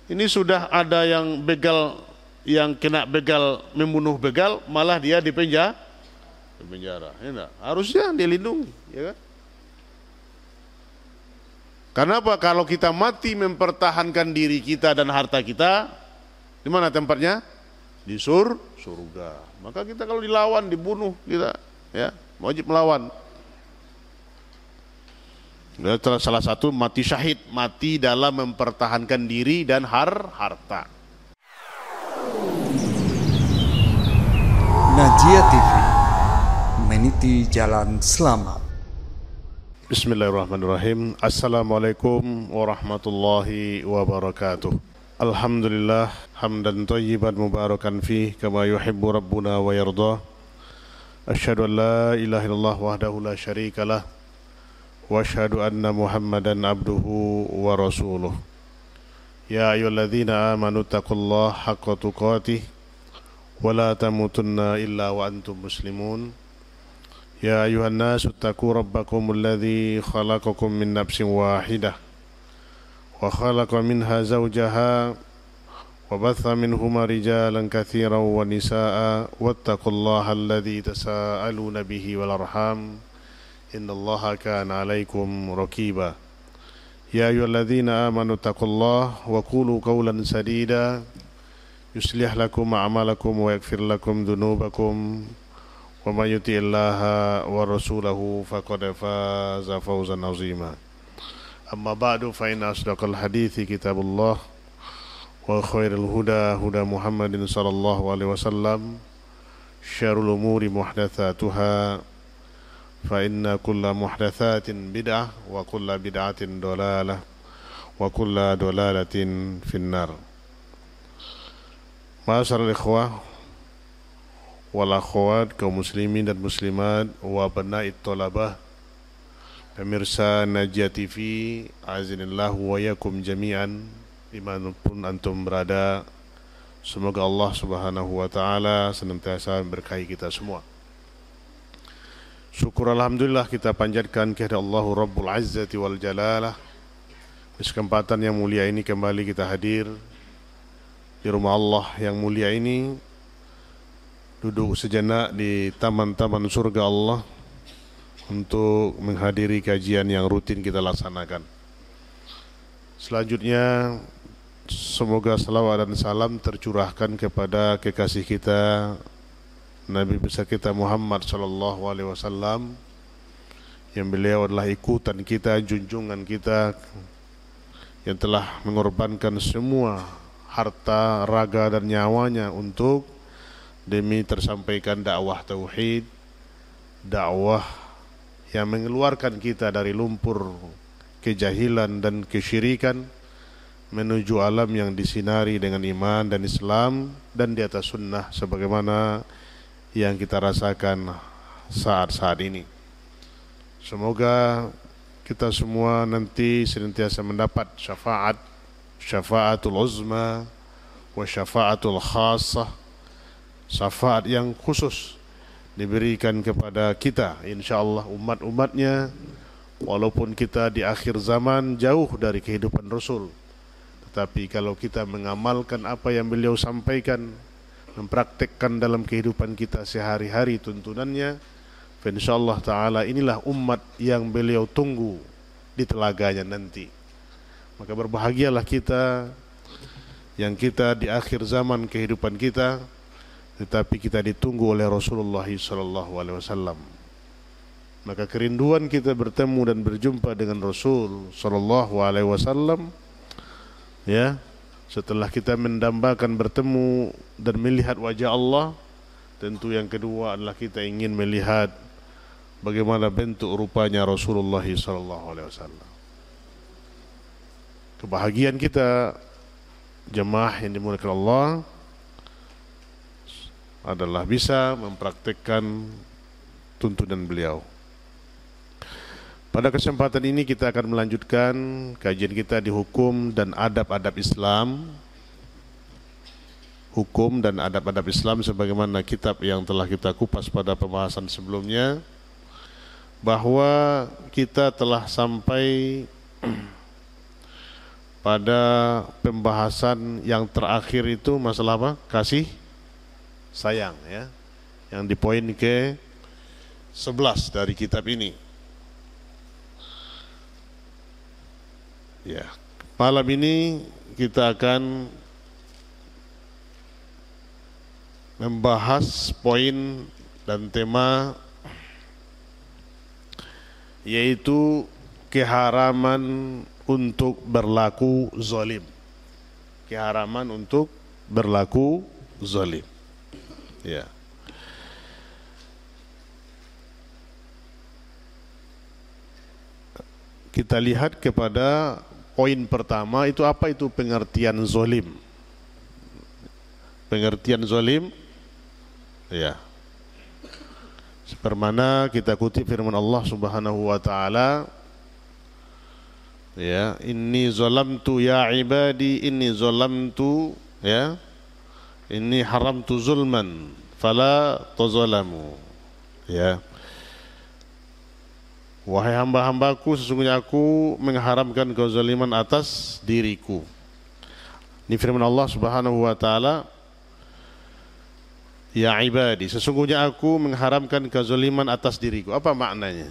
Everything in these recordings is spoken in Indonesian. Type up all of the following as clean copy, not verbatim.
Ini sudah ada yang begal, yang kena begal, membunuh begal, malah dia di penjara. Ya enggak? Harusnya dilindungi, ya kan? Kenapa? Kalau kita mati mempertahankan diri kita dan harta kita, di mana tempatnya? Di surga. Maka kita kalau dilawan, dibunuh, kita ya wajib melawan. Salah satu mati syahid, mati dalam mempertahankan diri dan harta. Najia TV, meniti jalan selamat. Bismillahirrahmanirrahim. Assalamualaikum warahmatullahi wabarakatuh. Alhamdulillah hamdan thayyiban mubarakan fih kama yuhibbu rabbuna wa yardah. Asyhadu an la ilaha illallah wahdahu la syarikalah wa asyhadu anna Muhammadan abduhu wa rasuluh. Ya ayyuhalladzina amanu taqullaha haqqa tuqatih wa la tamutunna illa wa antum muslimun. Ya ayuhan nasu taqu rabbakumul ladzi khalaqakum min nafsin wahidah wa khalaqa minha zawjaha wa batha minhuma rijalan katsiran wa nisaa'a wattaqullaha alladzi tasaaluna bihi wal arham innallaha kana 'alaikum raqiba. Ya ayyuhalladzina amanu taqullaha wa qulu qawlan sadida yuslih lakum a'malakum wa yaghfir lakum dhunubakum wa may yuti'illaha wa rasulahu faqad faza fawzan 'azima. Amma ba'du fa inna asdaqal hadithi kitabullah wa khairul huda huda Muhammadin sallallahu alaihi wasallam syarrul umuri muhdatsatuha fa inna kulla muhdatsatin bid'ah wa kulla bid'atin dalalah wa kulla dalalatin finnar. Ma'asyiral ikhwah wal akhwat, kaum muslimin dan muslimat wa banait thalabah, pemirsa Najia TV, azinillahu wa yakum jami'an dimanapun antum berada. Semoga Allah subhanahu wa ta'ala senantiasa memberkahi kita semua. Syukur alhamdulillah kita panjatkan kehadirat Allahu Rabbul Izzati wal Jalalah. Di kesempatan yang mulia ini kembali kita hadir di rumah Allah yang mulia ini, duduk sejenak di taman-taman surga Allah untuk menghadiri kajian yang rutin kita laksanakan. Selanjutnya semoga salawat dan salam tercurahkan kepada kekasih kita Nabi besar kita Muhammad sallallahu alaihi wasallam, yang beliau adalah ikutan kita, junjungan kita, yang telah mengorbankan semua harta, raga dan nyawanya untuk demi tersampaikan dakwah tauhid, dakwah yang mengeluarkan kita dari lumpur kejahilan dan kesyirikan menuju alam yang disinari dengan iman dan Islam dan di atas sunnah sebagaimana yang kita rasakan saat-saat ini. Semoga kita semua nanti senantiasa mendapat syafaatul uzma wa syafaatul khassah, syafaat yang khusus diberikan kepada kita insyaallah umat-umatnya, walaupun kita di akhir zaman jauh dari kehidupan Rasul, tetapi kalau kita mengamalkan apa yang beliau sampaikan, mempraktekkan dalam kehidupan kita sehari-hari tuntunannya, insyaallah ta'ala inilah umat yang beliau tunggu di telaganya nanti. Maka berbahagialah kita yang kita di akhir zaman kehidupan kita, tetapi kita ditunggu oleh Rasulullah SAW. Maka kerinduan kita bertemu dan berjumpa dengan Rasul SAW, ya, setelah kita mendambakan bertemu dan melihat wajah Allah, tentu yang kedua adalah kita ingin melihat bagaimana bentuk rupanya Rasulullah SAW. Kebahagiaan kita jemaah yang dimuliakan Allah adalah bisa mempraktekkan tuntunan beliau. Pada kesempatan ini kita akan melanjutkan kajian kita di hukum dan adab-adab Islam. Hukum dan adab-adab Islam sebagaimana kitab yang telah kita kupas pada pembahasan sebelumnya, bahwa kita telah sampai pada pembahasan yang terakhir itu masalah apa? Kasih sayang, ya. Yang di poin ke 11 dari kitab ini. Ya, malam ini kita akan membahas poin dan tema yaitu keharaman untuk berlaku zalim. Keharaman untuk berlaku zalim. Ya. Kita lihat kepada poin pertama itu apa itu pengertian zalim. Pengertian zalim, ya. Sepermana kita kutip firman Allah Subhanahu wa taala, ya, inni zalamtu ya ibadi inni zalamtu, ya, inni haramtu zulman fala tazalamu, ya. Wahai hamba-hambaku, sesungguhnya aku mengharamkan kezaliman atas diriku. Ini firman Allah Subhanahu wa taala, ya ibadi, sesungguhnya aku mengharamkan kezaliman atas diriku. Apa maknanya?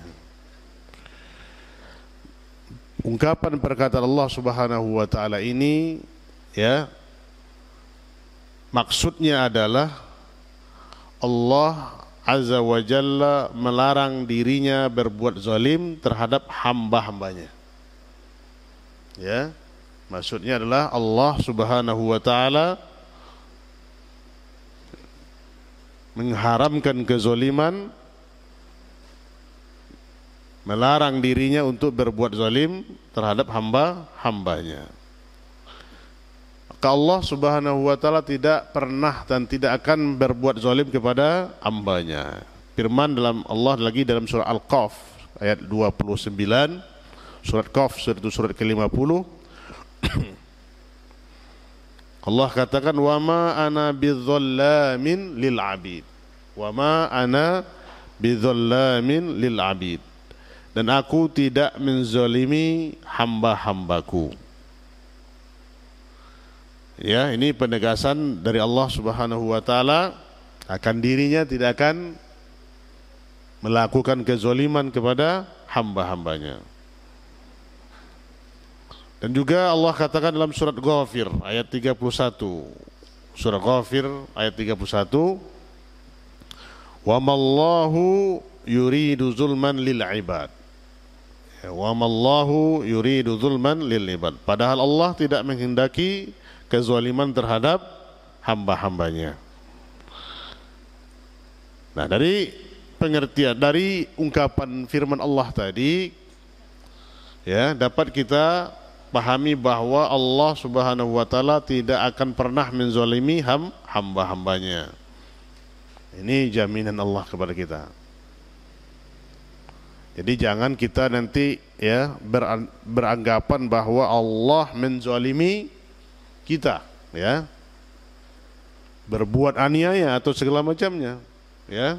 Ungkapan perkataan Allah Subhanahu wa taala ini, ya, maksudnya adalah Allah Azza wa Jalla melarang dirinya berbuat zalim terhadap hamba-hambanya. Ya, maksudnya adalah Allah Subhanahu wa taala mengharamkan kezaliman, melarang dirinya untuk berbuat zalim terhadap hamba-hambanya. Maka Allah Subhanahu wa taala tidak pernah dan tidak akan berbuat zalim kepada hambanya. Firman dalam Allah lagi dalam surah Al-Qaf ayat 29, surat Qaf surat ke-50. Allah katakan, wa ma ana bidzallamin lil abid. Wa ma ana bidzallamin lil abid. Dan aku tidak menzalimi hamba-hambaku. Ya, ini penegasan dari Allah Subhanahu wa taala akan dirinya tidak akan melakukan kezaliman kepada hamba-hambanya. Dan juga Allah katakan dalam surat Ghafir ayat 31. Surat Ghafir ayat 31. Wa mallahu yuridu zulman lil ibad. Wa mallahu yuridu zulman lil ibad. Padahal Allah tidak menghendaki kezaliman terhadap hamba-hambanya. Nah, dari pengertian dari ungkapan firman Allah tadi, ya, dapat kita pahami bahwa Allah Subhanahu wa taala tidak akan pernah menzalimi hamba-hambanya. Ini jaminan Allah kepada kita. Jadi jangan kita nanti, ya, beranggapan bahwa Allah menzalimi kita, ya, berbuat aniaya atau segala macamnya, ya.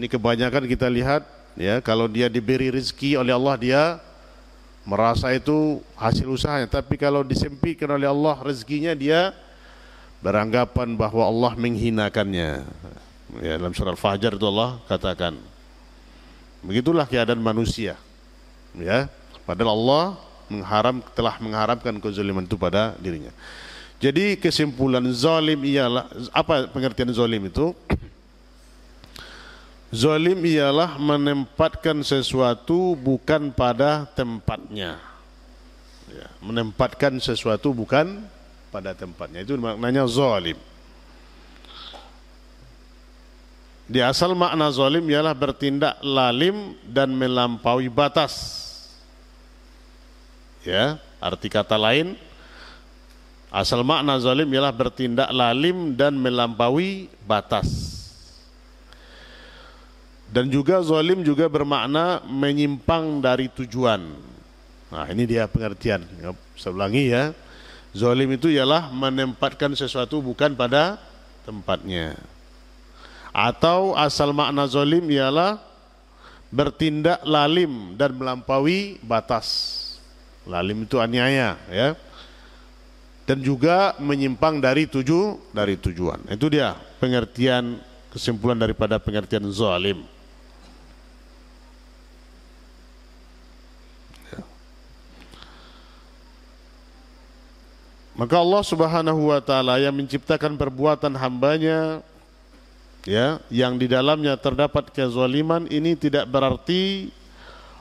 Ini kebanyakan kita lihat, ya, kalau dia diberi rezeki oleh Allah dia merasa itu hasil usahanya, tapi kalau disempitkan oleh Allah rezekinya dia beranggapan bahwa Allah menghinakannya. Ya, dalam surah Al-Fajr itu Allah katakan. Begitulah keadaan manusia. Ya, padahal Allah telah mengharamkan kezaliman itu pada dirinya. Jadi kesimpulan zalim ialah apa pengertian zalim itu? Zalim ialah menempatkan sesuatu bukan pada tempatnya. Ya, menempatkan sesuatu bukan pada tempatnya, itu maknanya zalim. Di asal makna zalim ialah bertindak lalim dan melampaui batas. Ya, arti kata lain, asal makna zalim ialah bertindak lalim dan melampaui batas. Dan juga zalim juga bermakna menyimpang dari tujuan. Nah, ini dia pengertian. Saya ulangi, ya. Zalim itu ialah menempatkan sesuatu bukan pada tempatnya. Atau asal makna zalim ialah bertindak lalim dan melampaui batas. Lalim itu aniaya, ya. dan juga menyimpang dari tujuan. Itu dia pengertian, kesimpulan daripada pengertian zalim. Maka Allah Subhanahu wa taala yang menciptakan perbuatan hambanya, ya, yang di dalamnya terdapat kezaliman, ini tidak berarti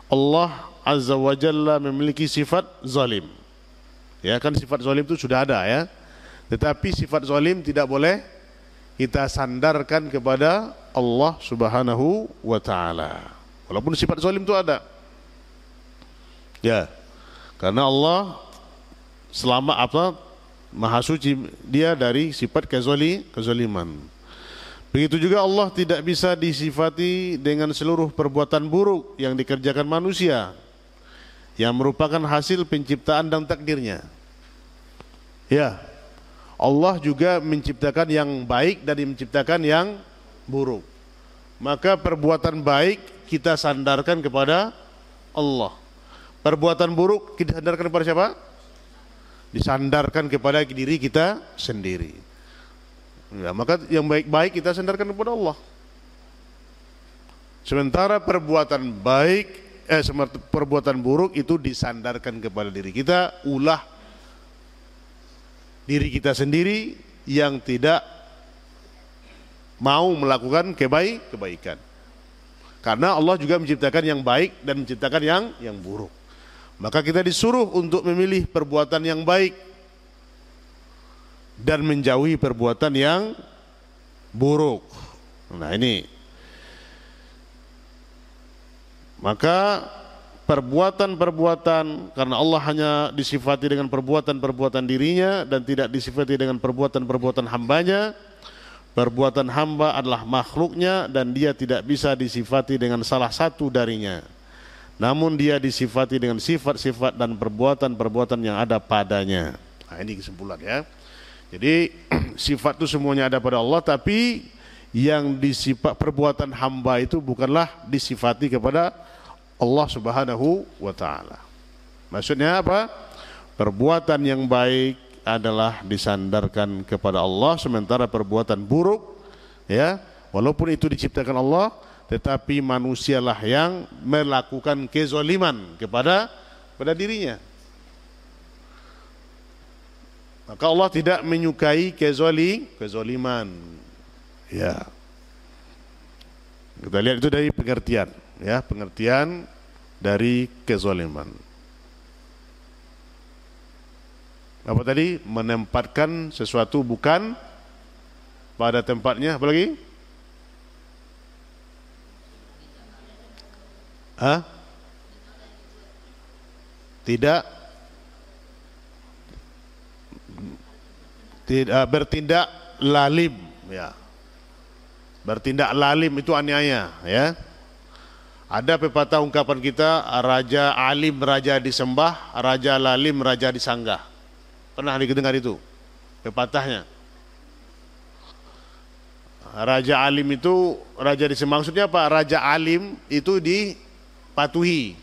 Allah Azza wa Jalla memiliki sifat zalim. Ya, kan sifat zalim itu sudah ada, ya. Tetapi sifat zalim tidak boleh kita sandarkan kepada Allah Subhanahu wa taala. Walaupun sifat zalim itu ada. Ya. Karena Allah selama Maha suci dia dari sifat kezaliman. Begitu juga Allah tidak bisa disifati dengan seluruh perbuatan buruk yang dikerjakan manusia, yang merupakan hasil penciptaan dan takdirnya. Ya, Allah juga menciptakan yang baik dan menciptakan yang buruk. Maka perbuatan baik kita sandarkan kepada Allah. Perbuatan buruk kita sandarkan kepada siapa? Disandarkan kepada diri kita sendiri. Ya, maka yang baik-baik kita sandarkan kepada Allah. Sementara perbuatan buruk itu disandarkan kepada diri kita, ulah diri kita sendiri yang tidak mau melakukan kebaikan. Karena Allah juga menciptakan yang baik dan menciptakan yang buruk. Maka kita disuruh untuk memilih perbuatan yang baik dan menjauhi perbuatan yang buruk. Nah ini. Maka perbuatan-perbuatan, karena Allah hanya disifati dengan perbuatan-perbuatan dirinya dan tidak disifati dengan perbuatan-perbuatan hambanya. Perbuatan hamba adalah makhluknya dan dia tidak bisa disifati dengan salah satu darinya. Namun dia disifati dengan sifat-sifat dan perbuatan-perbuatan yang ada padanya. Nah ini kesimpulan, ya. Jadi sifat itu semuanya ada pada Allah, tapi yang disifat perbuatan hamba itu bukanlah disifati kepada Allah Subhanahu wa taala. Maksudnya apa? Perbuatan yang baik adalah disandarkan kepada Allah, sementara perbuatan buruk, ya, walaupun itu diciptakan Allah, tetapi manusialah yang melakukan kezaliman kepada dirinya. Maka Allah tidak menyukai kezaliman. Ya. Kita lihat itu dari pengertian, ya, pengertian dari kezaliman. Apa tadi? Menempatkan sesuatu bukan pada tempatnya. Apa lagi? Tidak bertindak lalim, ya. Bertindak lalim itu aniaya, ya. Ada pepatah ungkapan kita, raja alim raja disembah, raja lalim raja disanggah. Pernah didengar itu pepatahnya? Raja alim itu raja disembah, maksudnya apa? Raja alim itu dipatuhi,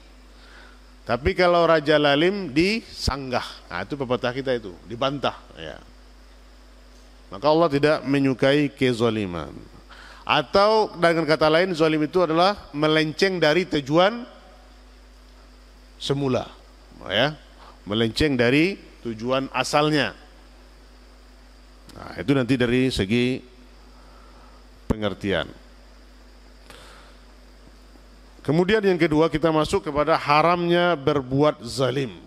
tapi kalau raja lalim disanggah. Nah itu pepatah kita itu, dibantah, ya. Maka Allah tidak menyukai kezaliman. Atau dengan kata lain, zalim itu adalah melenceng dari tujuan semula, ya, melenceng dari tujuan asalnya. Nah itu nanti dari segi pengertian. Kemudian yang kedua, kita masuk kepada haramnya berbuat zalim.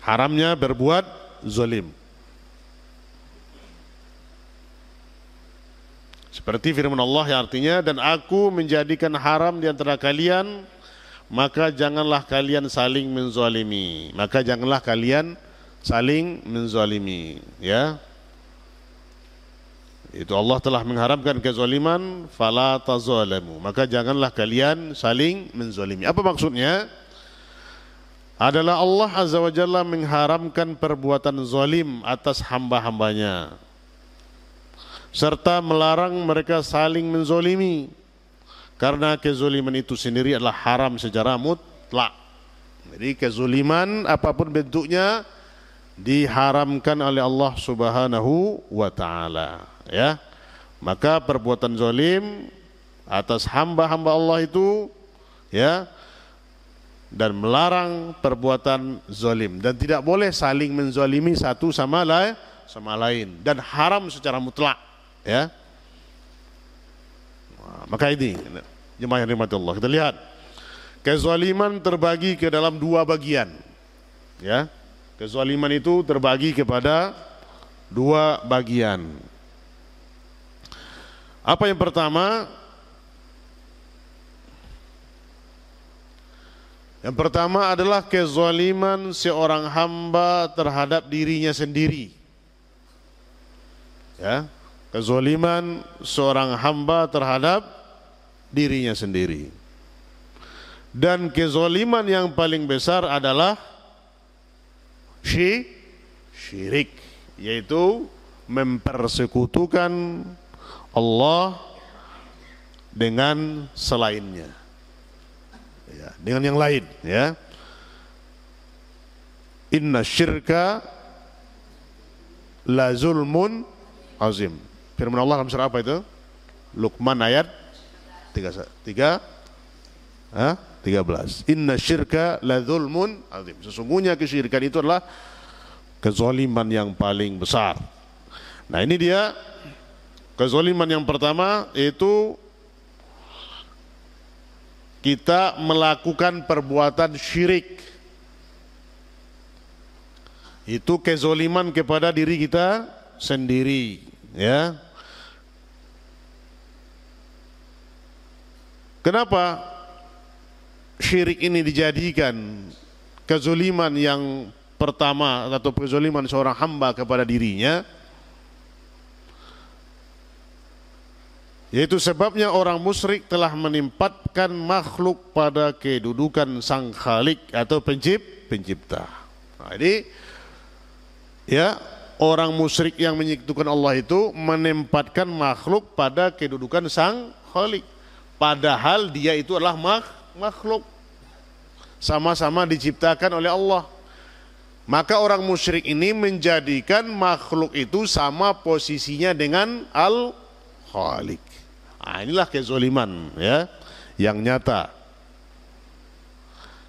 Haramnya berbuat zalim. Seperti firman Allah yang artinya, dan aku menjadikan haram di antara kalian, maka janganlah kalian saling menzalimi. Maka janganlah kalian saling menzalimi, ya. Itu Allah telah mengharamkan kezaliman, fala tazalamu. Maka janganlah kalian saling menzalimi. Apa maksudnya? Adalah Allah Azza wa Jalla mengharamkan perbuatan zalim atas hamba-hambanya, serta melarang mereka saling menzalimi, karena kezaliman itu sendiri adalah haram secara mutlak. Jadi kezuliman apapun bentuknya diharamkan oleh Allah Subhanahu wa taala, ya. Maka perbuatan zalim atas hamba-hamba Allah itu, ya, dan melarang perbuatan zalim, dan tidak boleh saling menzalimi satu sama lain, dan haram secara mutlak, ya. Maka ini jemaah yang dirahmati Allah, kita lihat kezaliman terbagi ke dalam dua bagian, ya. Kezaliman itu terbagi kepada dua bagian. Apa yang pertama? Yang pertama adalah kezaliman seorang hamba terhadap dirinya sendiri, ya. Kezaliman seorang hamba terhadap dirinya sendiri. Dan kezaliman yang paling besar adalah syirik, yaitu mempersekutukan Allah dengan selainnya, ya, dengan yang lain, ya. Inna syirka la zulmun azim. Firman Allah dalam surah apa itu? Luqman ayat 13. Inna syirka la zulmun azim. Sesungguhnya kesyirikan itu adalah kezaliman yang paling besar. Nah, ini dia kezaliman yang pertama, yaitu kita melakukan perbuatan syirik. Itu kezaliman kepada diri kita sendiri, ya. Kenapa syirik ini dijadikan kezaliman yang pertama atau kezaliman seorang hamba kepada dirinya? Yaitu sebabnya orang musyrik telah menempatkan makhluk pada kedudukan sang khalik atau pencipta. Nah, ini, ya, orang musyrik yang menyekutukan Allah itu menempatkan makhluk pada kedudukan sang khalik, padahal dia itu adalah makhluk, sama-sama diciptakan oleh Allah. Maka orang musyrik ini menjadikan makhluk itu sama posisinya dengan Al-Khaliq. Nah, inilah kezaliman, ya, yang nyata.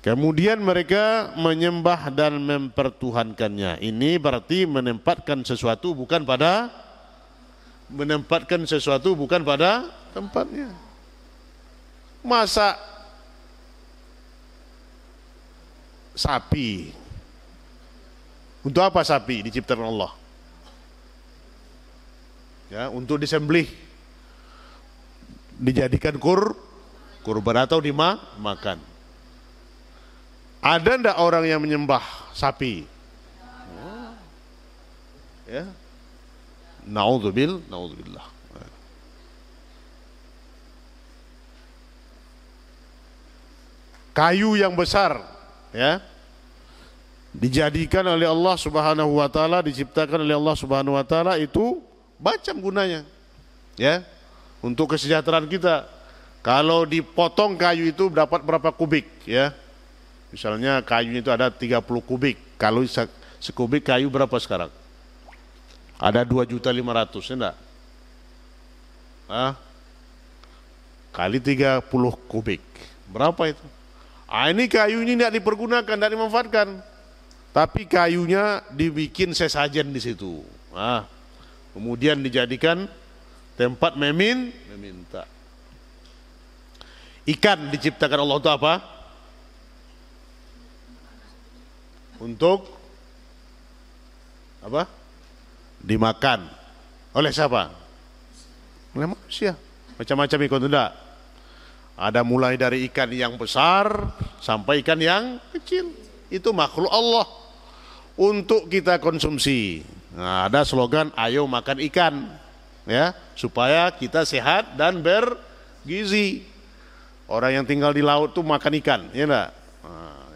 Kemudian mereka menyembah dan mempertuhankannya. Ini berarti menempatkan sesuatu bukan pada tempatnya. Masa sapi, untuk apa sapi diciptakan Allah? Ya, untuk disembelih, dijadikan kurban atau dimakan. Ada ndak orang yang menyembah sapi? Ya, naudzubillah. Kayu yang besar, ya, dijadikan oleh Allah Subhanahu wa taala, diciptakan oleh Allah Subhanahu wa taala, itu macam gunanya, ya, untuk kesejahteraan kita. Kalau dipotong kayu itu dapat berapa kubik, ya. Misalnya kayunya itu ada 30 kubik. Kalau sekubik kayu berapa sekarang? Ada 2.500.000, enggak? Kali 30 kubik. Berapa itu? Ini kayu ini tidak dipergunakan, tidak dimanfaatkan. Tapi kayunya dibikin sesajen di situ. Kemudian dijadikan tempat meminta. Ikan diciptakan Allah untuk apa? Untuk apa? Dimakan. Oleh siapa? Oleh manusia. Macam-macam ikan itu enggak. Ada mulai dari ikan yang besar sampai ikan yang kecil. Itu makhluk Allah untuk kita konsumsi. Nah, ada slogan ayo makan ikan, ya, supaya kita sehat dan bergizi. Orang yang tinggal di laut tuh makan ikan, ya enggak?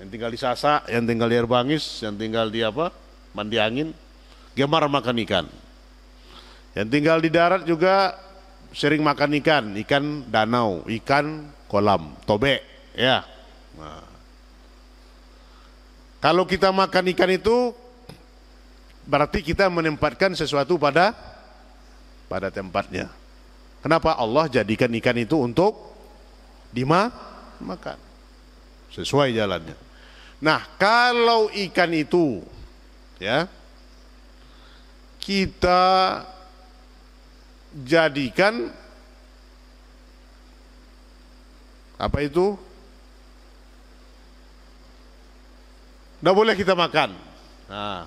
Yang tinggal di Sasak, yang tinggal di air bangis, yang tinggal di mandi angin, gemar makan ikan. Yang tinggal di darat juga sering makan ikan danau, ikan kolam, tobek, ya. Kalau kita makan ikan itu berarti kita menempatkan sesuatu pada tempatnya. Kenapa Allah jadikan ikan itu untuk dimakan? Sesuai jalannya. Nah, kalau ikan itu ya kita jadikan apa itu? Tidak boleh kita makan. Nah,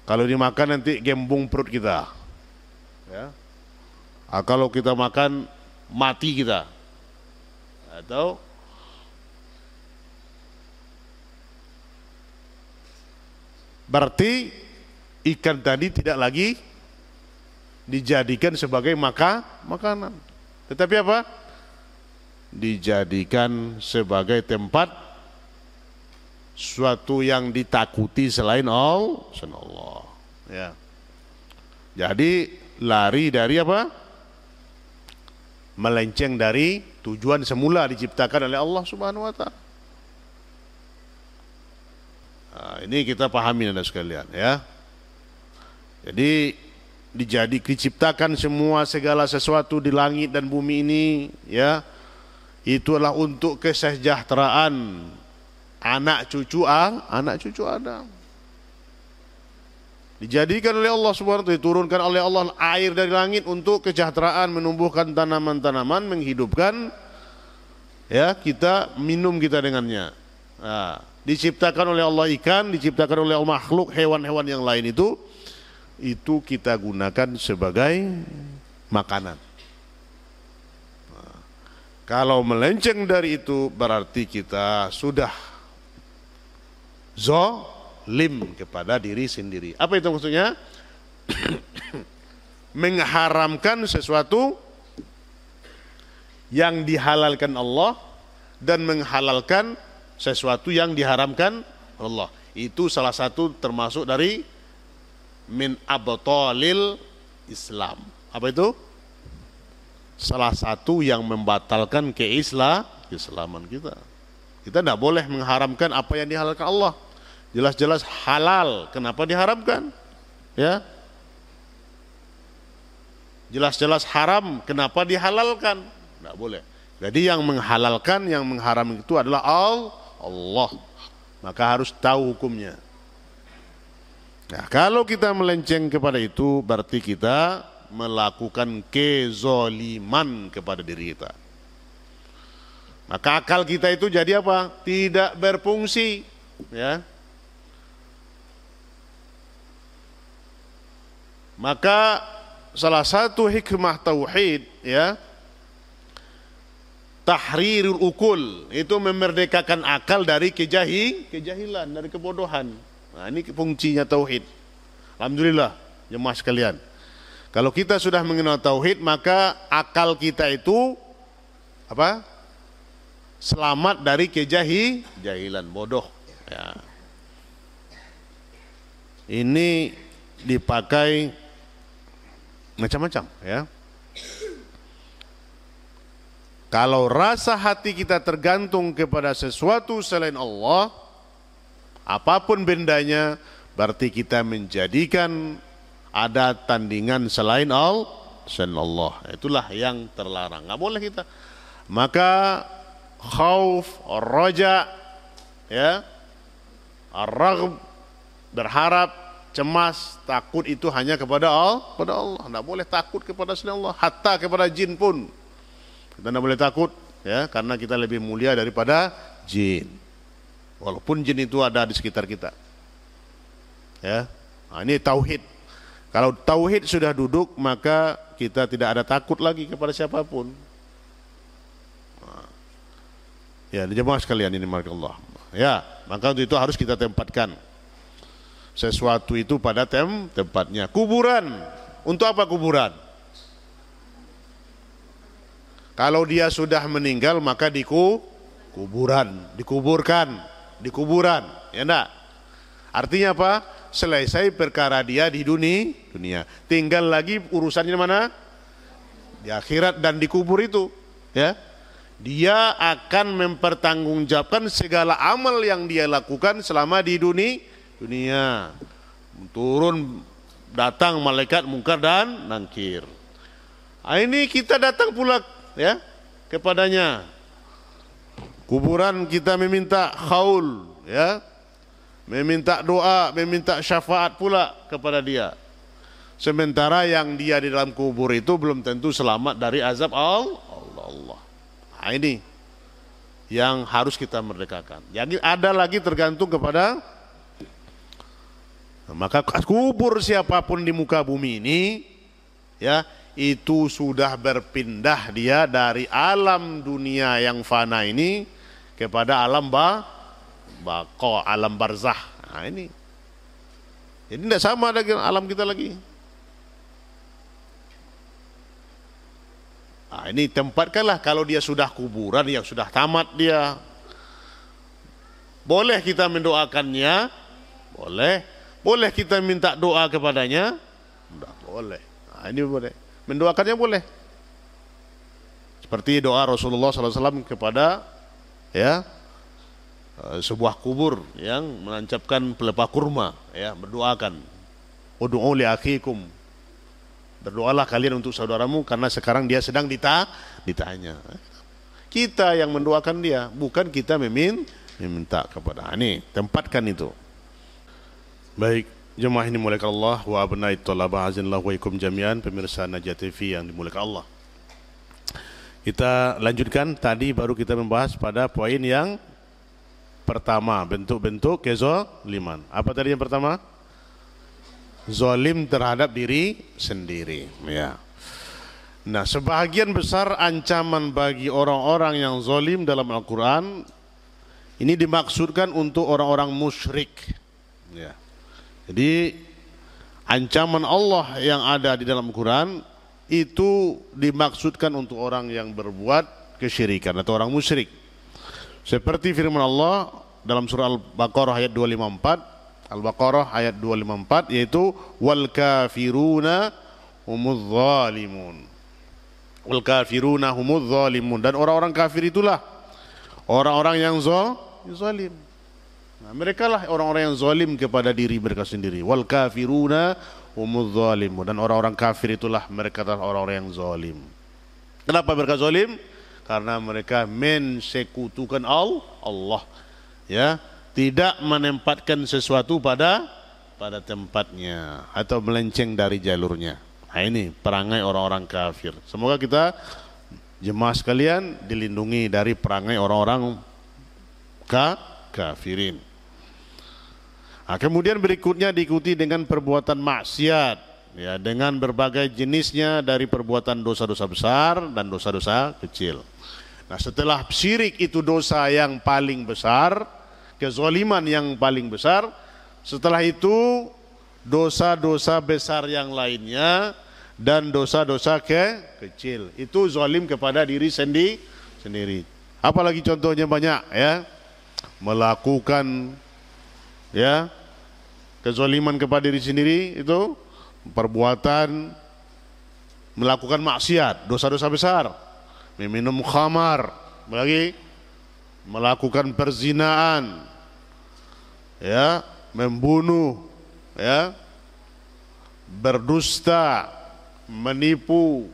kalau dimakan nanti gembung perut kita. Ya. Kalau kita makan mati kita. Atau berarti ikan tadi tidak lagi dijadikan sebagai makanan. Tetapi apa? Dijadikan sebagai tempat suatu yang ditakuti selain Allah. Ya. Jadi lari dari apa? Melenceng dari tujuan semula diciptakan oleh Allah Subhanahu wa taala. Nah, ini kita pahami Anda sekalian ya. Jadi diciptakan semua segala sesuatu di langit dan bumi ini ya. Itulah untuk kesejahteraan anak cucu Adam. Dijadikan oleh Allah Subhanahu wa taala, diturunkan oleh Allah air dari langit untuk kesejahteraan, menumbuhkan tanaman-tanaman, menghidupkan ya kita minum kita dengannya. Nah, diciptakan oleh Allah ikan, diciptakan oleh Allah makhluk hewan-hewan yang lain itu kita gunakan sebagai makanan. Nah, kalau melenceng dari itu berarti kita sudah zalim kepada diri sendiri. Apa itu maksudnya? Mengharamkan sesuatu yang dihalalkan Allah dan menghalalkan sesuatu yang diharamkan Allah. Itu salah satu termasuk dari min abtalil Islam. Apa itu? Salah satu yang membatalkan keislaman kita. Kita tidak boleh mengharamkan apa yang dihalalkan Allah. Jelas-jelas halal, kenapa diharamkan? Ya. Jelas-jelas haram, kenapa dihalalkan? Tidak boleh. Jadi yang menghalalkan, yang mengharam itu adalah Allah. Maka harus tahu hukumnya. Nah, kalau kita melenceng kepada itu, berarti kita melakukan kezoliman kepada diri kita. Maka akal kita itu jadi apa? Tidak berfungsi. Ya. Maka salah satu hikmah tauhid ya tahrirul ukul, itu memerdekakan akal dari kejahilan, dari kebodohan. Nah, ini fungsinya tauhid. Alhamdulillah jemaah sekalian. Kalau kita sudah mengenal tauhid, maka akal kita itu apa? Selamat dari kejahilan, bodoh. Ya. Ini dipakai macam-macam ya. Kalau rasa hati kita tergantung kepada sesuatu selain Allah, apapun bendanya, berarti kita menjadikan ada tandingan selain Allah. Itulah yang terlarang. Nggak boleh kita. Maka khauf, roja, ya, ar-raghb, berharap, cemas, takut itu hanya kepada Allah. Tidak boleh takut kepada selain Allah. Hatta kepada jin pun kita tidak boleh takut, ya, karena kita lebih mulia daripada jin. Walaupun jin itu ada di sekitar kita. Ya, nah, ini tauhid. Kalau tauhid sudah duduk, maka kita tidak ada takut lagi kepada siapapun. Nah, ya, jemaah sekalian ini Allah. Ya, maka untuk itu harus kita tempatkan sesuatu itu pada tempatnya. Kuburan, untuk apa kuburan? Kalau dia sudah meninggal maka dikuburkan, di kuburan, ya enggak? Artinya apa? Selesai perkara dia di dunia. Tinggal lagi urusannya mana? Di akhirat dan dikubur itu, ya. Dia akan mempertanggungjawabkan segala amal yang dia lakukan selama di dunia. Turun datang malaikat mungkar dan nangkir. Ini kita datang pula ya kepadanya. Kuburan kita meminta khaul ya. Meminta doa, meminta syafaat pula kepada dia. Sementara yang dia di dalam kubur itu belum tentu selamat dari azab Allah. Nah, ini yang harus kita merdekakan. Jadi ada lagi tergantung kepada maka kubur siapapun di muka bumi ini ya itu sudah berpindah dia dari alam dunia yang fana ini kepada alam baqo, alam barzah. Nah ini. Jadi tidak sama dengan alam kita lagi. Nah ini tempatkanlah kalau dia sudah kuburan, yang sudah tamat dia. Boleh kita mendoakannya, boleh. Boleh kita minta doa kepadanya, tidak boleh. Nah ini boleh. Mendoakannya boleh. Seperti doa Rasulullah SAW kepada ya sebuah kubur yang menancapkan pelepah kurma, ya berdoakan. Ud'u li akhikum. Berdoalah kalian untuk saudaramu karena sekarang dia sedang ditanya. Kita yang mendoakan dia, bukan kita meminta kepada. Ini tempatkan itu. Baik, jemaah ini dimuliakan Allah wa abnai thalabah azinallahu wa ikum jami'an, pemirsa Najah TV yang dimuliakan Allah. Kita lanjutkan, tadi baru kita membahas pada poin yang pertama, bentuk-bentuk kezaliman. Apa tadi yang pertama? Zalim terhadap diri sendiri, ya. Nah, sebahagian besar ancaman bagi orang-orang yang zalim dalam Al-Quran ini dimaksudkan untuk orang-orang musyrik, ya. Jadi ancaman Allah yang ada di dalam Al-Quran itu dimaksudkan untuk orang yang berbuat kesyirikan atau orang musyrik. Seperti firman Allah dalam surah Al-Baqarah ayat 254, Al-Baqarah ayat 254, yaitu wal kafiruna humudz zalimun. Wal kafiruna humudz zalimun, dan orang-orang kafir itulah orang-orang yang zalim. Nah, mereka lah orang-orang yang zalim kepada diri mereka sendiri. Wal kafiruna humudz zalimun, dan orang-orang kafir itulah mereka adalah orang-orang yang zalim. Kenapa mereka zalim? Karena mereka mensekutukan Allah, ya, tidak menempatkan sesuatu pada tempatnya atau melenceng dari jalurnya. Nah, ini perangai orang-orang kafir. Semoga kita jemaah sekalian dilindungi dari perangai orang-orang kafirin. Nah, kemudian berikutnya diikuti dengan perbuatan maksiat, ya, dengan berbagai jenisnya dari perbuatan dosa-dosa besar dan dosa-dosa kecil. Nah, setelah syirik itu dosa yang paling besar, kezaliman yang paling besar, setelah itu dosa-dosa besar yang lainnya dan dosa-dosa kecil. Itu zalim kepada diri sendiri. Apalagi contohnya banyak, ya. Melakukan, ya, kezaliman kepada diri sendiri itu perbuatan melakukan maksiat, dosa-dosa besar, meminum khamar, lagi melakukan perzinaan, ya, membunuh, ya, berdusta, menipu,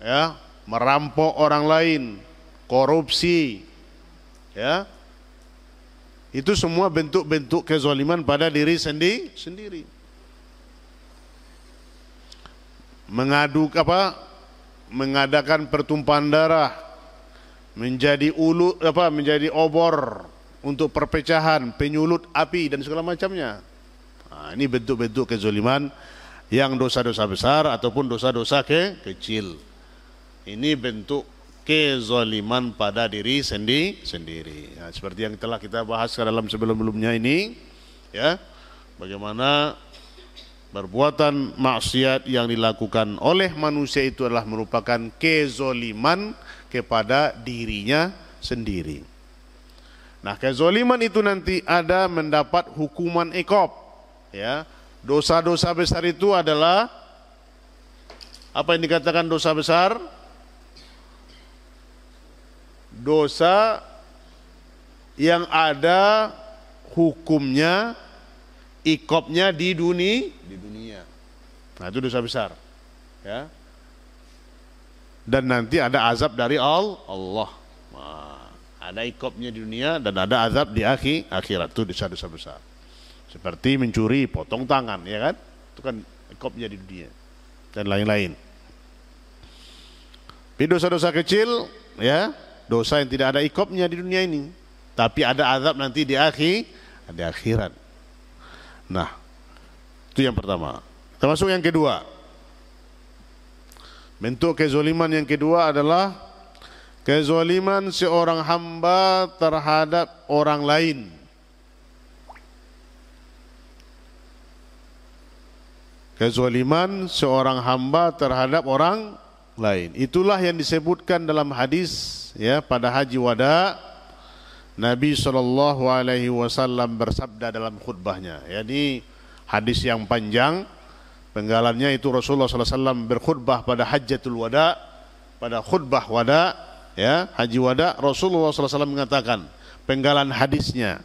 ya, merampok orang lain, korupsi, ya. Itu semua bentuk-bentuk kezaliman pada diri sendiri. Mengadakan pertumpahan darah, menjadi obor untuk perpecahan, penyulut api dan segala macamnya. Nah, ini bentuk-bentuk kezaliman yang dosa-dosa besar ataupun dosa-dosa kecil. Ini bentuk kezaliman pada diri sendiri. Ya, seperti yang telah kita bahas dalam sebelum-sebelumnya ini, ya, bagaimana perbuatan maksiat yang dilakukan oleh manusia itu adalah merupakan kezaliman kepada dirinya sendiri. Nah, kezaliman itu nanti ada mendapat hukuman iqab, ya. Dosa-dosa besar itu adalah apa yang dikatakan dosa besar? dosa yang ada hukumnya, iqabnya di dunia. Nah, itu dosa besar. Ya. Dan nanti ada azab dari Allah. Nah, ada iqabnya di dunia dan ada azab di akhirat. Itu dosa-dosa besar. Seperti mencuri, potong tangan, ya kan? Itu kan iqabnya di dunia dan lain-lain. Tapi dosa-dosa kecil, ya, dosa yang tidak ada iqabnya di dunia ini, tapi ada azab nanti di akhirat. Nah, itu yang pertama. Termasuk yang kedua, bentuk kezaliman yang kedua adalah kezaliman seorang hamba terhadap orang lain. Kezaliman seorang hamba terhadap orang lain. Itulah yang disebutkan dalam hadis, ya, pada haji wada. Nabi SAW bersabda dalam khutbahnya. Yani hadis yang panjang. Penggalannya itu Rasulullah SAW berkhutbah pada Hajjatul Wada, pada khutbah wada, ya, haji wada. Rasulullah SAW mengatakan penggalan hadisnya.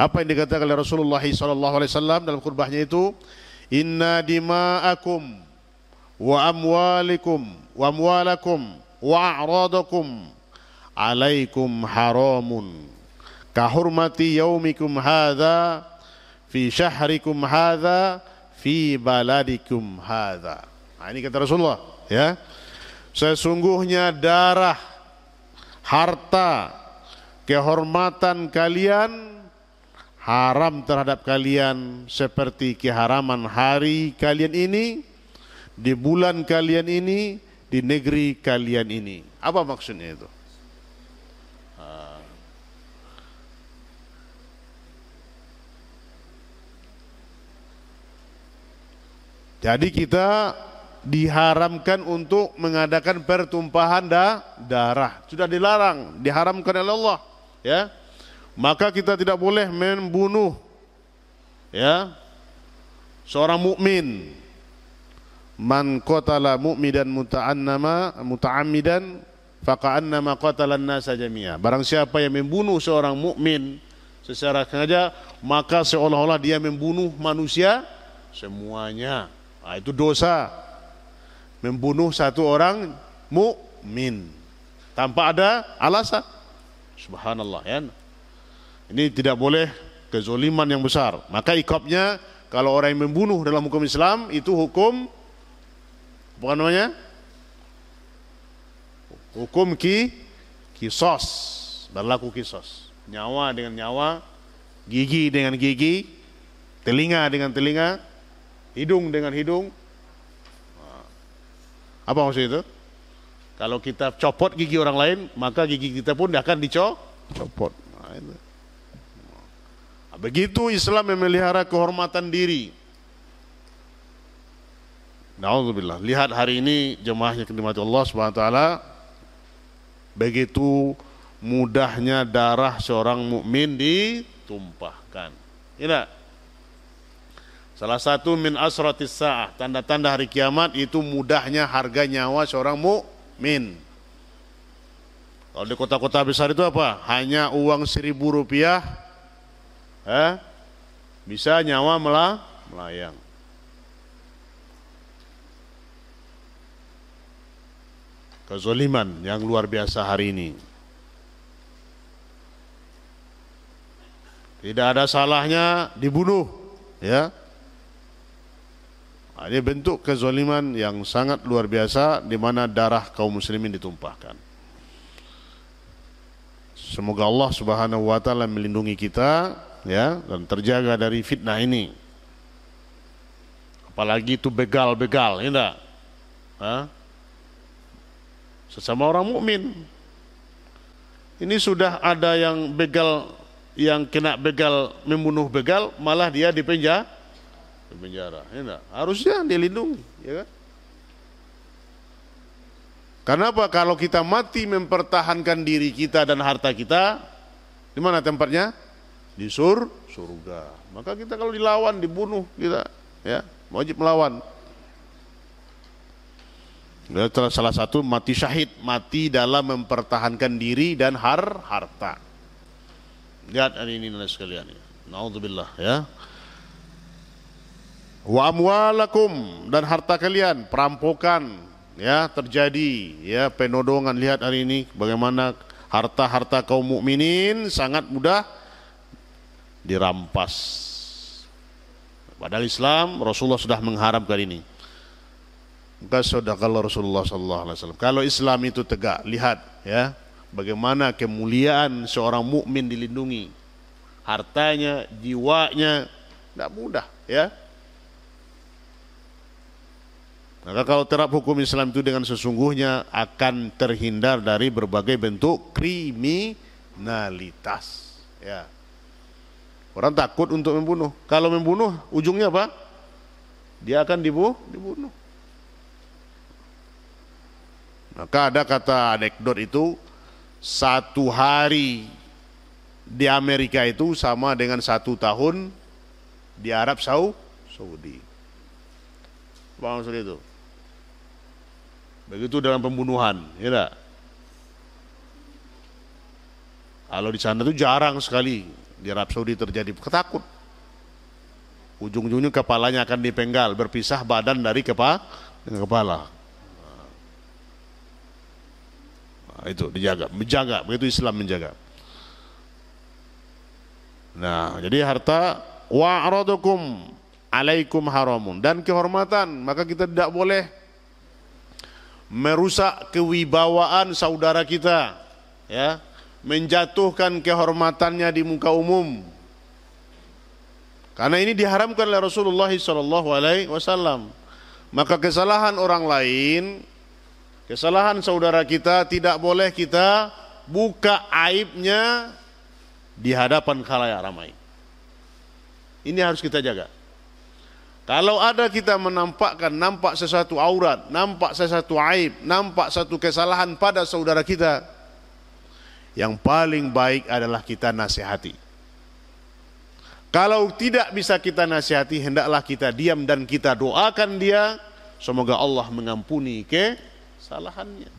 Apa yang dikatakan oleh Rasulullah SAW dalam khutbahnya itu? Inna dima'akum wa amwalakum wa a'radakum alaikum haramun kahurmati yaumikum hadha fi syahrikum hadha fi baladikum hadha. Nah, ini kata Rasulullah, ya. Sesungguhnya darah, harta, kehormatan kalian haram terhadap kalian seperti keharaman hari kalian ini, di bulan kalian ini, di negeri kalian ini. Apa maksudnya itu? Jadi kita diharamkan untuk mengadakan pertumpahan darah. Sudah dilarang, diharamkan oleh Allah, ya. Maka kita tidak boleh membunuh, ya, seorang mukmin. Man qatala mu'midan muta'ammidan faqa'annama qatala an-nasa jami'a. Barang siapa yang membunuh seorang mukmin secara sengaja, maka seolah-olah dia membunuh manusia semuanya. Nah, itu dosa membunuh satu orang mukmin tanpa ada alasan. Subhanallah, ya. Ini tidak boleh, kezaliman yang besar. Maka iqabnya kalau orang yang membunuh dalam hukum Islam itu hukum apa namanya? Hukum kisos, berlaku kisos. Nyawa dengan nyawa, gigi dengan gigi, telinga dengan telinga, hidung dengan hidung. Apa maksud itu? Kalau kita copot gigi orang lain, maka gigi kita pun akan dicopot. Nah, itu. Nah, begitu Islam memelihara kehormatan diri. Na'udzubillah. Lihat hari ini jemaahnya dinikmati Allah Subhanahu wa taala, begitu mudahnya darah seorang mukmin ditumpahkan. Ini salah satu min asratis sa'ah, tanda-tanda hari kiamat itu mudahnya harga nyawa seorang mukmin. Kalau di kota-kota besar itu apa? Hanya uang Rp1.000 bisa nyawa melayang. Kezaliman yang luar biasa hari ini. Tidak ada salahnya dibunuh, ya. Nah, ini bentuk kezaliman yang sangat luar biasa di mana darah kaum muslimin ditumpahkan. Semoga Allah Subhanahu wa taala melindungi kita, ya, dan terjaga dari fitnah ini. Apalagi itu begal-begal, ya enggak? Sesama orang mukmin. Ini sudah ada yang begal, yang kena begal, membunuh begal, malah dia di penjara, ya enggak? Harusnya dilindungi, ya kan? Karena apa? Kalau kita mati mempertahankan diri kita dan harta kita, di mana tempatnya? Di surga. Maka kita kalau dilawan, dibunuh, kita, ya, wajib melawan. Salah satu mati syahid, mati dalam mempertahankan diri dan harta. Lihat hari ini sekalian. Naudzubillah ya. Wa amwalakum, dan harta kalian, perampokan ya terjadi ya, penodongan. Lihat hari ini bagaimana harta-harta kaum mukminin sangat mudah dirampas. Padahal Islam, Rasulullah sudah mengharamkan ini. Kalau Rasulullah sallallahu alaihi wasallam, kalau Islam itu tegak, lihat ya bagaimana kemuliaan seorang mukmin dilindungi, hartanya, jiwanya, tidak mudah ya. Maka kalau terap hukum Islam itu dengan sesungguhnya akan terhindar dari berbagai bentuk kriminalitas ya. Orang takut untuk membunuh. Kalau membunuh ujungnya apa? Dia akan dibunuh. Maka ada kata anekdot itu, 1 hari di Amerika itu sama dengan 1 tahun di Arab Saudi. Apa maksud itu? Begitu dalam pembunuhan, ya tak? Kalau di sana itu jarang sekali di Arab Saudi terjadi, ketakut. Ujung-ujungnya kepalanya akan dipenggal, berpisah badan dari kepala. Nah, itu menjaga, begitu Islam menjaga. Nah, jadi harta wa'aradukum alaikum haramun, dan kehormatan, maka kita tidak boleh merusak kewibawaan saudara kita, ya, menjatuhkan kehormatannya di muka umum. Karena ini diharamkan oleh Rasulullah SAW. Maka kesalahan orang lain, kesalahan saudara kita tidak boleh kita buka aibnya di hadapan khalayak ramai. Ini harus kita jaga. Kalau ada kita nampak sesuatu aurat, nampak sesuatu aib, nampak satu kesalahan pada saudara kita, yang paling baik adalah kita nasihati. Kalau tidak bisa kita nasihati, hendaklah kita diam dan kita doakan dia, semoga Allah mengampuni kesalahannya.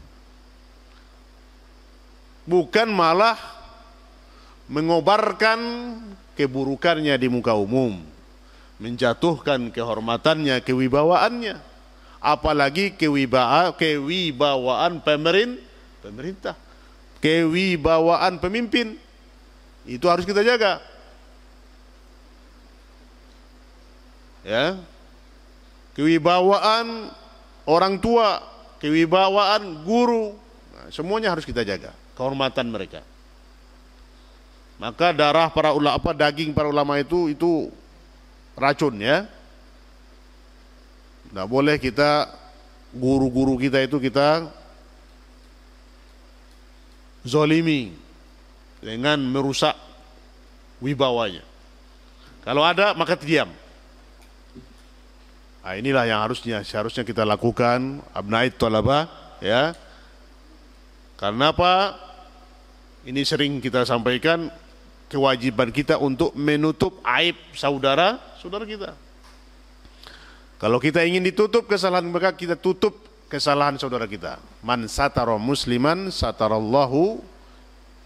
Bukan malah mengobarkan keburukannya di muka umum, menjatuhkan kehormatannya, kewibawaannya, apalagi kewibawaan pemerintah, kewibawaan pemimpin. Itu harus kita jaga. Ya. Kewibawaan orang tua, kewibawaan guru, nah, semuanya harus kita jaga, kehormatan mereka. Maka darah para ulama, daging para ulama itu racun ya. Tidak boleh kita, guru-guru kita itu kita zolimi dengan merusak wibawanya. Kalau ada maka diam. Nah, inilah yang seharusnya kita lakukan, abna'i thalabah ya. Karena apa? Ini sering kita sampaikan, kewajiban kita untuk menutup aib saudara kita. Kalau kita ingin ditutup kesalahan mereka, kita tutup kesalahan saudara kita. Man satara musliman satarallahu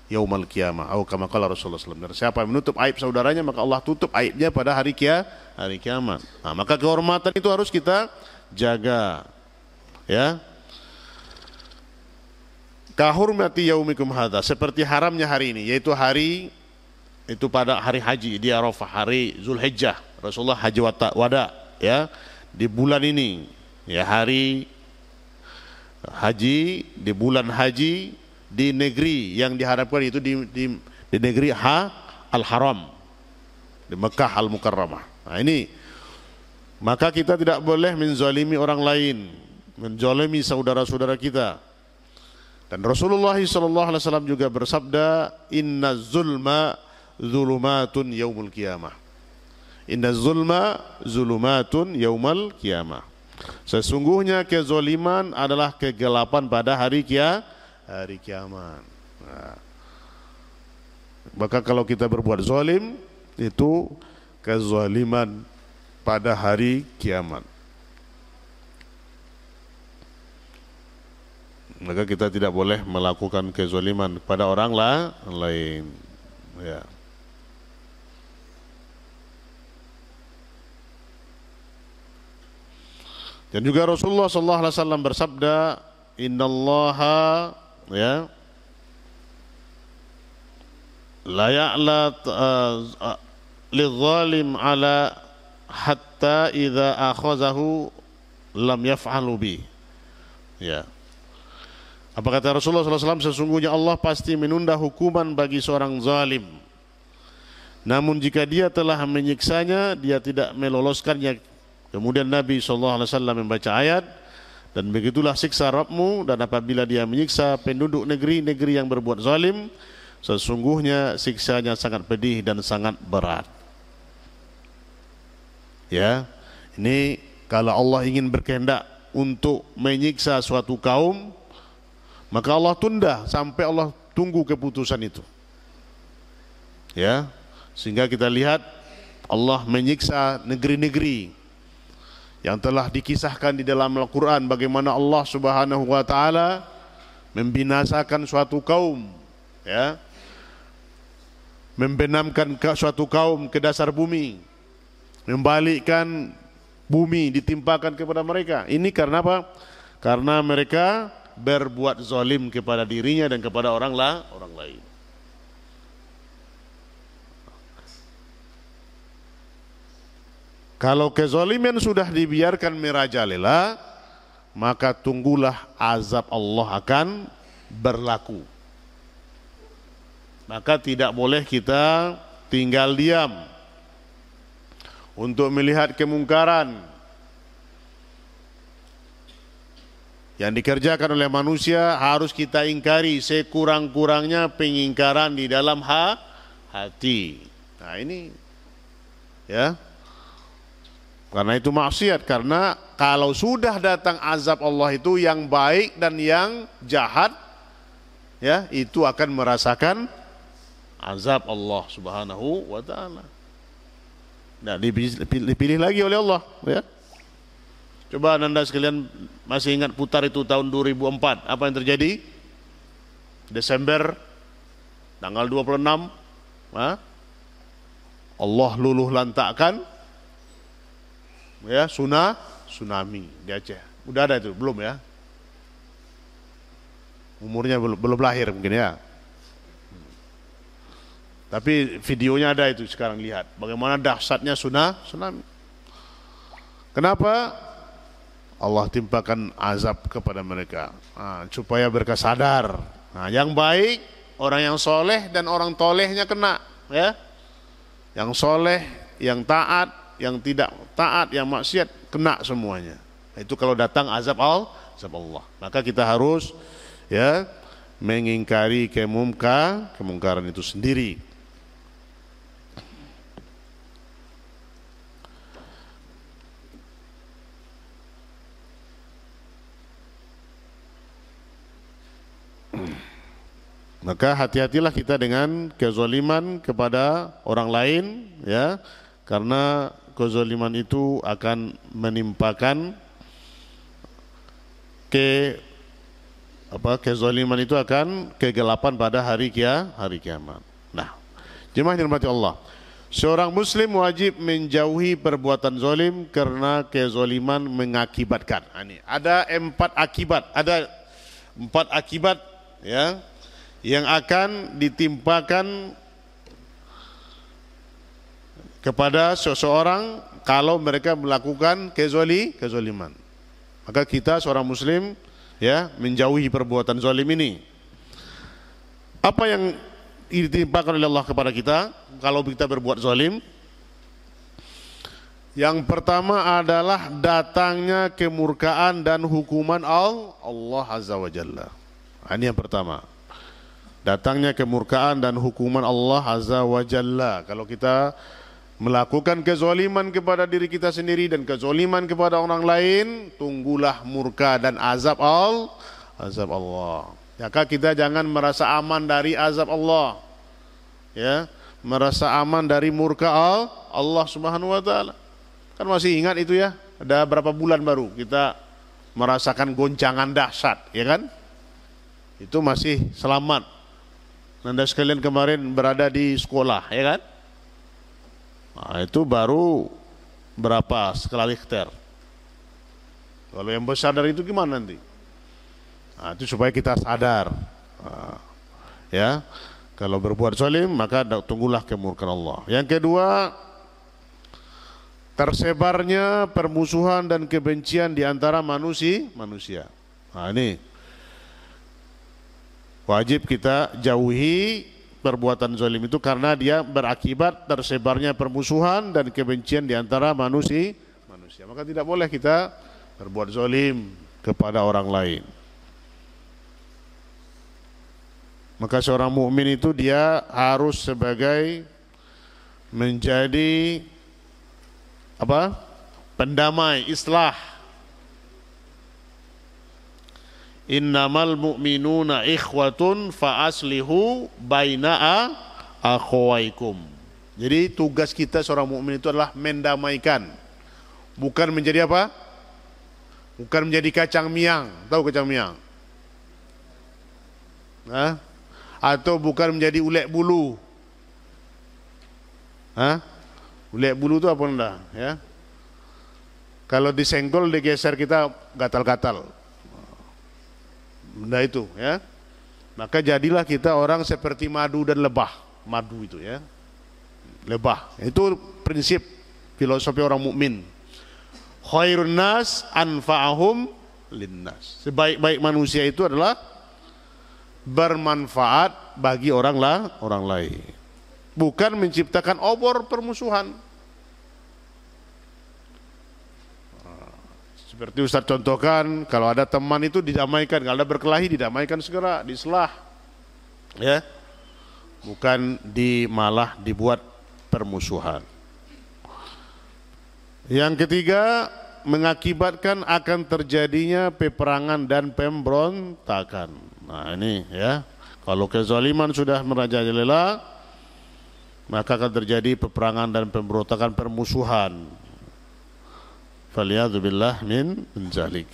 yaumal qiyamah, atau kama qala Rasulullah SAW. Siapa yang menutup aib saudaranya, maka Allah tutup aibnya pada hari kiamat. Nah, maka kehormatan itu harus kita jaga. Ya. Kahurmati yaumikum hadza, seperti haramnya hari ini, yaitu hari itu pada hari haji di Arafah, hari Zulhijjah. Rasulullah haji wada ya, di bulan ini ya, hari haji di bulan haji di negeri yang diharapkan itu di negeri Al-Haram, di Mekah Al-Mukarramah. Nah, ini maka kita tidak boleh menzalimi orang lain, menzalimi saudara-saudara kita. Dan Rasulullah SAW juga bersabda, inna zulma zulumatun yaumul qiyamah. Inna zulma zulumatun yaumal qiyamah. Sesungguhnya kezaliman adalah kegelapan pada hari kiamat. Nah, maka kalau kita berbuat zalim, itu kezaliman pada hari kiamat. Maka kita tidak boleh melakukan kezaliman kepada orang lain. Ya. Dan juga Rasulullah sallallahu alaihi wasallam bersabda, "Innallaha ya la ya'la lidh-dhalim ala hatta idza akhazahu lam yaf'alu bi." Ya. Apa kata Rasulullah SAW? Sesungguhnya Allah pasti menunda hukuman bagi seorang zalim. Namun jika dia telah menyiksanya, dia tidak meloloskannya. Kemudian Nabi SAW membaca ayat, dan begitulah siksa Rabbmu, dan apabila dia menyiksa penduduk negeri-negeri yang berbuat zalim, sesungguhnya siksanya sangat pedih dan sangat berat. Ya, ini kalau Allah ingin berkehendak untuk menyiksa suatu kaum, maka Allah tunda sampai Allah tunggu keputusan itu. Ya, sehingga kita lihat Allah menyiksa negeri-negeri yang telah dikisahkan di dalam Al-Quran, bagaimana Allah Subhanahu wa Ta'ala membinasakan suatu kaum, ya, membenamkan suatu kaum ke dasar bumi, membalikkan bumi ditimpakan kepada mereka. Ini karena apa? Karena mereka berbuat zalim kepada dirinya dan kepada orang lain. Kalau kezaliman sudah dibiarkan merajalela, maka tunggulah azab Allah akan berlaku. Maka tidak boleh kita tinggal diam untuk melihat kemungkaran yang dikerjakan oleh manusia. Harus kita ingkari sekurang-kurangnya pengingkaran di dalam hati. Nah ini, ya, karena itu maksiat. Karena kalau sudah datang azab Allah itu, yang baik dan yang jahat, ya, itu akan merasakan azab Allah Subhanahu wa Ta'ala. Nah, dipilih lagi oleh Allah, ya. Coba Anda sekalian masih ingat putar itu tahun 2004, apa yang terjadi? Desember tanggal 26, Allah luluh lantakkan, ya, tsunami di Aceh. Udah ada itu belum, ya? Umurnya belum lahir mungkin, ya. Tapi videonya ada itu, sekarang lihat bagaimana dahsyatnya tsunami. Kenapa? Allah timpakan azab kepada mereka, supaya mereka sadar. Nah, yang baik, orang yang soleh dan orang tolehnya kena, ya. Yang soleh, yang taat, yang tidak taat, yang maksiat, kena semuanya. Itu kalau datang azab Allah. Maka kita harus, ya, mengingkari kemungkaran itu sendiri. Maka hati-hatilah kita dengan kezaliman kepada orang lain, ya, karena kezaliman itu akan menimpakan kezaliman itu akan kegelapan pada hari kiamat. Nah, jemaah yang dirahmati Allah, seorang muslim wajib menjauhi perbuatan zalim karena kezaliman mengakibatkan. Ini ada empat akibat, ya, yang akan ditimpakan kepada seseorang kalau mereka melakukan kezaliman. Maka kita seorang muslim, ya, menjauhi perbuatan zalim ini. Apa yang ditimpakan oleh Allah kepada kita kalau kita berbuat zalim? Yang pertama adalah datangnya kemurkaan dan hukuman Allah Azza wa Jalla. Ini yang pertama. Datangnya kemurkaan dan hukuman Allah Azza wa Jalla. Kalau kita melakukan kezaliman kepada diri kita sendiri dan kezaliman kepada orang lain, tunggulah murka dan azab Allah. Maka kita jangan merasa aman dari azab Allah, ya, merasa aman dari murka Allah Subhanahu wa Ta'ala. Kan masih ingat itu, ya, ada berapa bulan baru kita merasakan goncangan dahsyat, ya kan? itu masih selamat. Anda sekalian kemarin berada di sekolah, ya kan? Nah, itu baru berapa skala Richter. Kalau yang besar dari itu gimana nanti? Nah, itu supaya kita sadar. Nah, ya, kalau berbuat zalim maka tunggulah kemurkaan Allah. Yang kedua, tersebarnya permusuhan dan kebencian di antara manusia. Nah, ini wajib kita jauhi perbuatan zalim itu karena dia berakibat tersebarnya permusuhan dan kebencian di antara manusia. Maka tidak boleh kita berbuat zalim kepada orang lain. Maka seorang mukmin itu dia harus sebagai menjadi apa? Pendamai, islah. Innamal mu'minuna ikhwatun fa aslihu baina akhawaikum. Jadi tugas kita seorang mukmin itu adalah mendamaikan. Bukan menjadi apa? Bukan menjadi kacang miang. Tahu kacang miang? Hah? Atau bukan menjadi ulek bulu. Hah? Ulek bulu itu apa enggak? Ya. Kalau disenggol digeser kita gatal-gatal. Benda itu, ya. Maka jadilah kita orang seperti madu dan lebah. Madu itu, ya. Lebah. Itu prinsip filosofi orang mukmin. Khairun nas anfa'ahum linnas. Sebaik-baik manusia itu adalah bermanfaat bagi orang lain. Bukan menciptakan obor permusuhan. Seperti Ustaz contohkan, kalau ada teman itu didamaikan, kalau ada berkelahi didamaikan segera, diislah. Ya. Bukan malah dibuat permusuhan. Yang ketiga, mengakibatkan akan terjadinya peperangan dan pemberontakan. Nah, ini ya. Kalau kezaliman sudah merajalela, maka akan terjadi peperangan dan pemberontakan, permusuhan. Faliyadzubillah min zalik.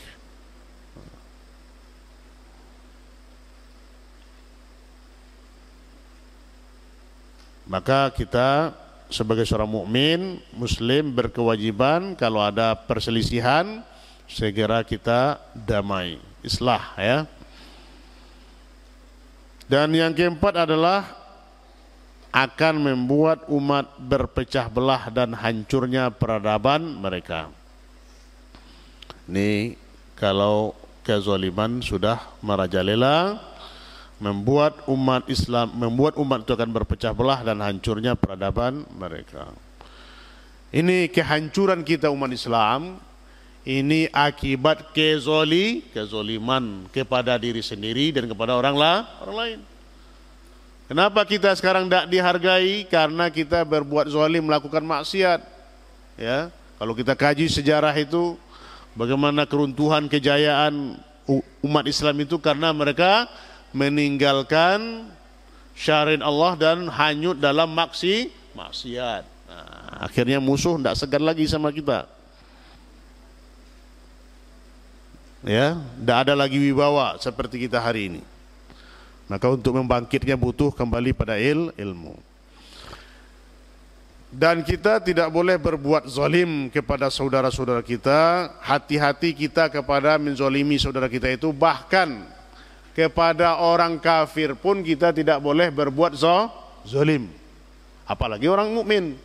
Maka kita sebagai seorang mukmin muslim berkewajiban kalau ada perselisihan segera kita damai, islah, ya. Dan yang keempat adalah akan membuat umat berpecah belah dan hancurnya peradaban mereka. Ini kalau kezaliman sudah merajalela, membuat umat itu akan berpecah belah dan hancurnya peradaban mereka. Ini kehancuran kita umat Islam, ini akibat kezaliman kepada diri sendiri dan kepada orang lain. Kenapa kita sekarang tidak dihargai? Karena kita berbuat zalim, melakukan maksiat. Ya, kalau kita kaji sejarah itu, bagaimana keruntuhan kejayaan umat Islam itu karena mereka meninggalkan syariat Allah dan hanyut dalam maksiat. Nah, akhirnya musuh tidak segan lagi sama kita. Ya, tidak ada lagi wibawa seperti kita hari ini. Maka untuk membangkitnya butuh kembali pada ilmu. Dan kita tidak boleh berbuat zalim kepada saudara-saudara kita. Hati-hati kita kepada menzalimi saudara kita itu. Bahkan kepada orang kafir pun kita tidak boleh berbuat zalim. Apalagi orang mukmin.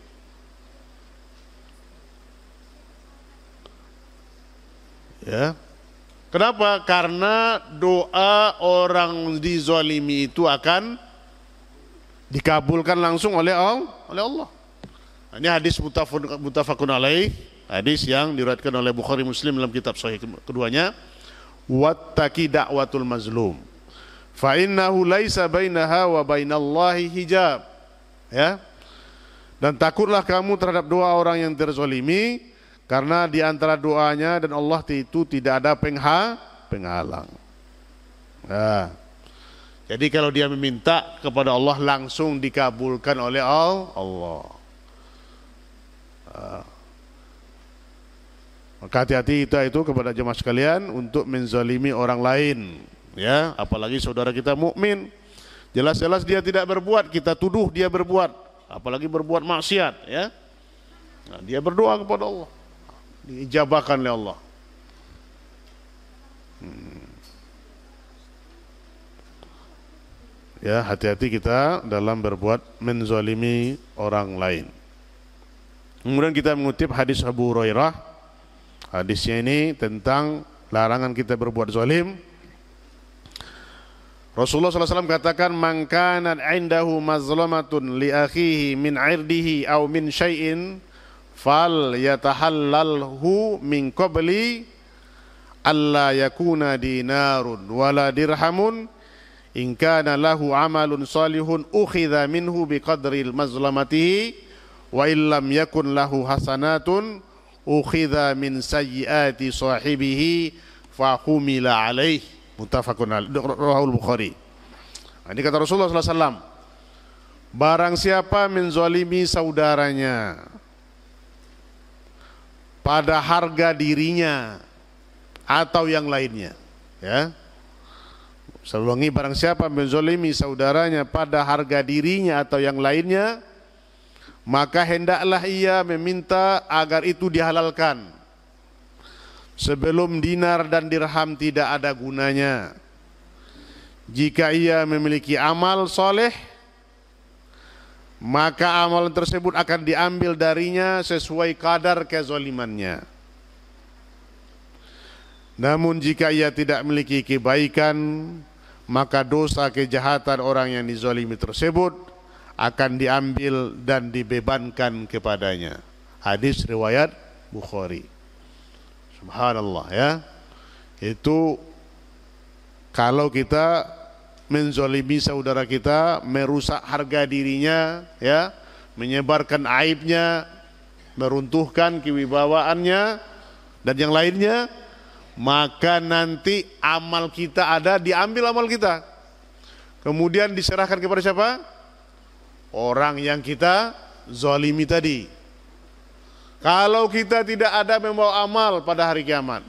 Ya. Kenapa? Karena doa orang dizalimi itu akan dikabulkan langsung oleh Allah. Ini hadis muttafaqun alaih, hadis yang diriwayatkan oleh Bukhari Muslim dalam kitab sahih keduanya. Wattaqi da'watul mazlum fa innahu laisa bainaha wa bainallahi hijab. Ya. Dan takutlah kamu terhadap doa orang yang terzalimi, karena di antara doanya dan Allah itu tidak ada penghalang. Nah, jadi kalau dia meminta kepada Allah langsung dikabulkan oleh Allah. Maka hati-hati itu kepada jemaah sekalian untuk menzalimi orang lain. Ya, apalagi saudara kita mukmin. Jelas-jelas dia tidak berbuat, kita tuduh dia berbuat, apalagi berbuat maksiat, ya. Nah, dia berdoa kepada Allah, diijabahkan oleh Allah. Ya, hati-hati kita dalam berbuat menzalimi orang lain. Kemudian kita mengutip hadis Abu Hurairah. Hadisnya ini tentang larangan kita berbuat zalim. Rasulullah SAW katakan, "Man kana 'indahu mazlamatun li akhihi min 'irdihi aw min syai'in fal yatahallalhu min qabli alla yakuna dinarun wala dirhamun in kana lahu amalun salihun ukhidha minhu biqadri mazlamatihi wa illam yakun lahu hasanatun ukhidha min sayyiati sahibihi fa humila alaih." Muttafaqun alaih, rawahul Bukhari. Ini kata Rasulullah SAW, barang siapa menzalimi saudaranya pada harga dirinya atau yang lainnya, ya. Saya ulangi, barang siapa menzalimi saudaranya pada harga dirinya atau yang lainnya, maka hendaklah ia meminta agar itu dihalalkan sebelum dinar dan dirham tidak ada gunanya. Jika ia memiliki amal soleh, maka amalan tersebut akan diambil darinya sesuai kadar kezalimannya. Namun jika ia tidak memiliki kebaikan, maka dosa kejahatan orang yang dizalimi tersebut akan diambil dan dibebankan kepadanya. Hadis riwayat Bukhari. Subhanallah, ya. Itu kalau kita menzalimi saudara kita, merusak harga dirinya, ya, menyebarkan aibnya, meruntuhkan kewibawaannya dan yang lainnya, maka nanti amal kita ada, diambil amal kita, kemudian diserahkan kepada siapa? Orang yang kita zalimi tadi. Kalau kita tidak ada membawa amal pada hari kiamat,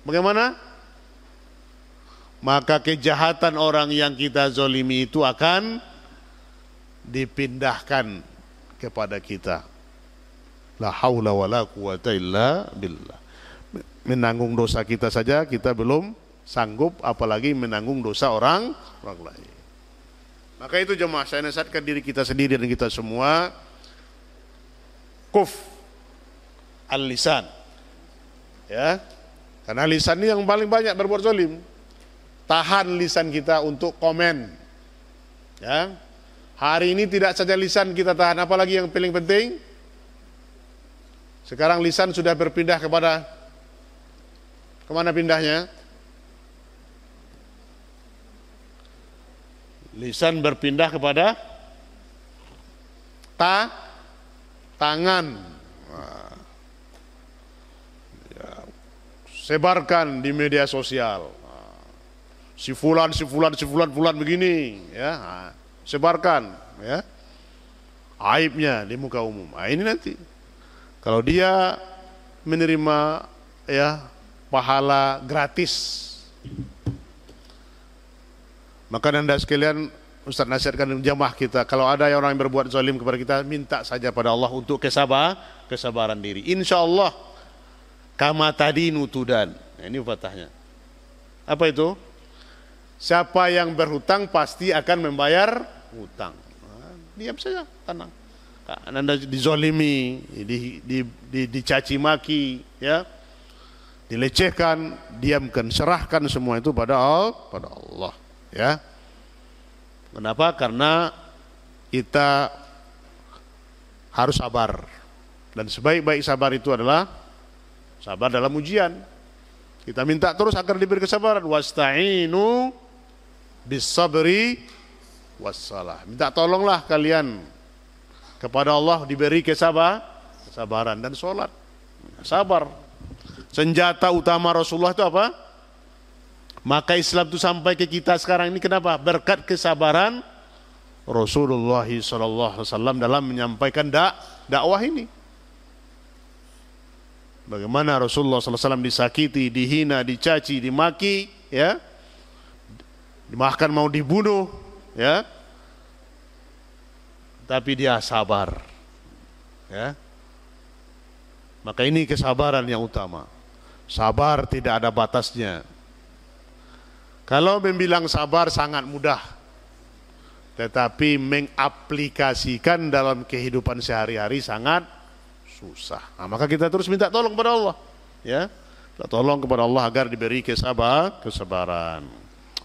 bagaimana? Maka kejahatan orang yang kita zalimi itu akan dipindahkan kepada kita. La haula wala quwata illa billah. Menanggung dosa kita saja kita belum sanggup, apalagi menanggung dosa orang lain. Maka itu jemaah, saya nasihatkan diri kita sendiri dan kita semua, kuf al-lisan, ya, karena lisan ini yang paling banyak berbuat zalim. Tahan lisan kita untuk komen, ya. Hari ini tidak saja lisan kita tahan, apalagi yang paling penting, sekarang lisan sudah berpindah kepada, kemana pindahnya? Lisan berpindah kepada tangan. Ya, sebarkan di media sosial. Si fulan begini, ya, sebarkan, ya, aibnya di muka umum. Nah, ini nanti kalau dia menerima, ya, pahala gratis, maka anda sekalian, Ustaz nasihatkan jamaah kita, kalau ada orang yang berbuat zalim kepada kita, minta saja pada Allah untuk kesabaran diri. Insya Allah kama tadinu tudan. Nah, ini fatahnya. Apa itu? Siapa yang berhutang pasti akan membayar hutang. Nah, diam saja, tenang. Anda dizalimi, dicaci maki, ya, dilecehkan, diamkan, serahkan semua itu pada Allah, ya. Kenapa? Karena kita harus sabar, dan sebaik-baik sabar itu adalah sabar dalam ujian. Kita minta terus agar diberi kesabaran. Wasta'inu bis-sabri wassalah. Minta tolonglah kalian kepada Allah diberi kesabaran dan sholat. Sabar. Senjata utama Rasulullah itu apa? Maka Islam itu sampai ke kita sekarang ini kenapa? Berkat kesabaran Rasulullah SAW dalam menyampaikan dakwah ini. Bagaimana Rasulullah SAW disakiti, dihina, dicaci, dimaki, ya, bahkan mau dibunuh, ya, tapi dia sabar, ya. Maka ini kesabaran yang utama. Sabar tidak ada batasnya. Kalau membilang sabar sangat mudah, tetapi mengaplikasikan dalam kehidupan sehari-hari sangat susah. Nah, maka kita terus minta tolong kepada Allah, ya. Minta tolong kepada Allah agar diberi kesabaran.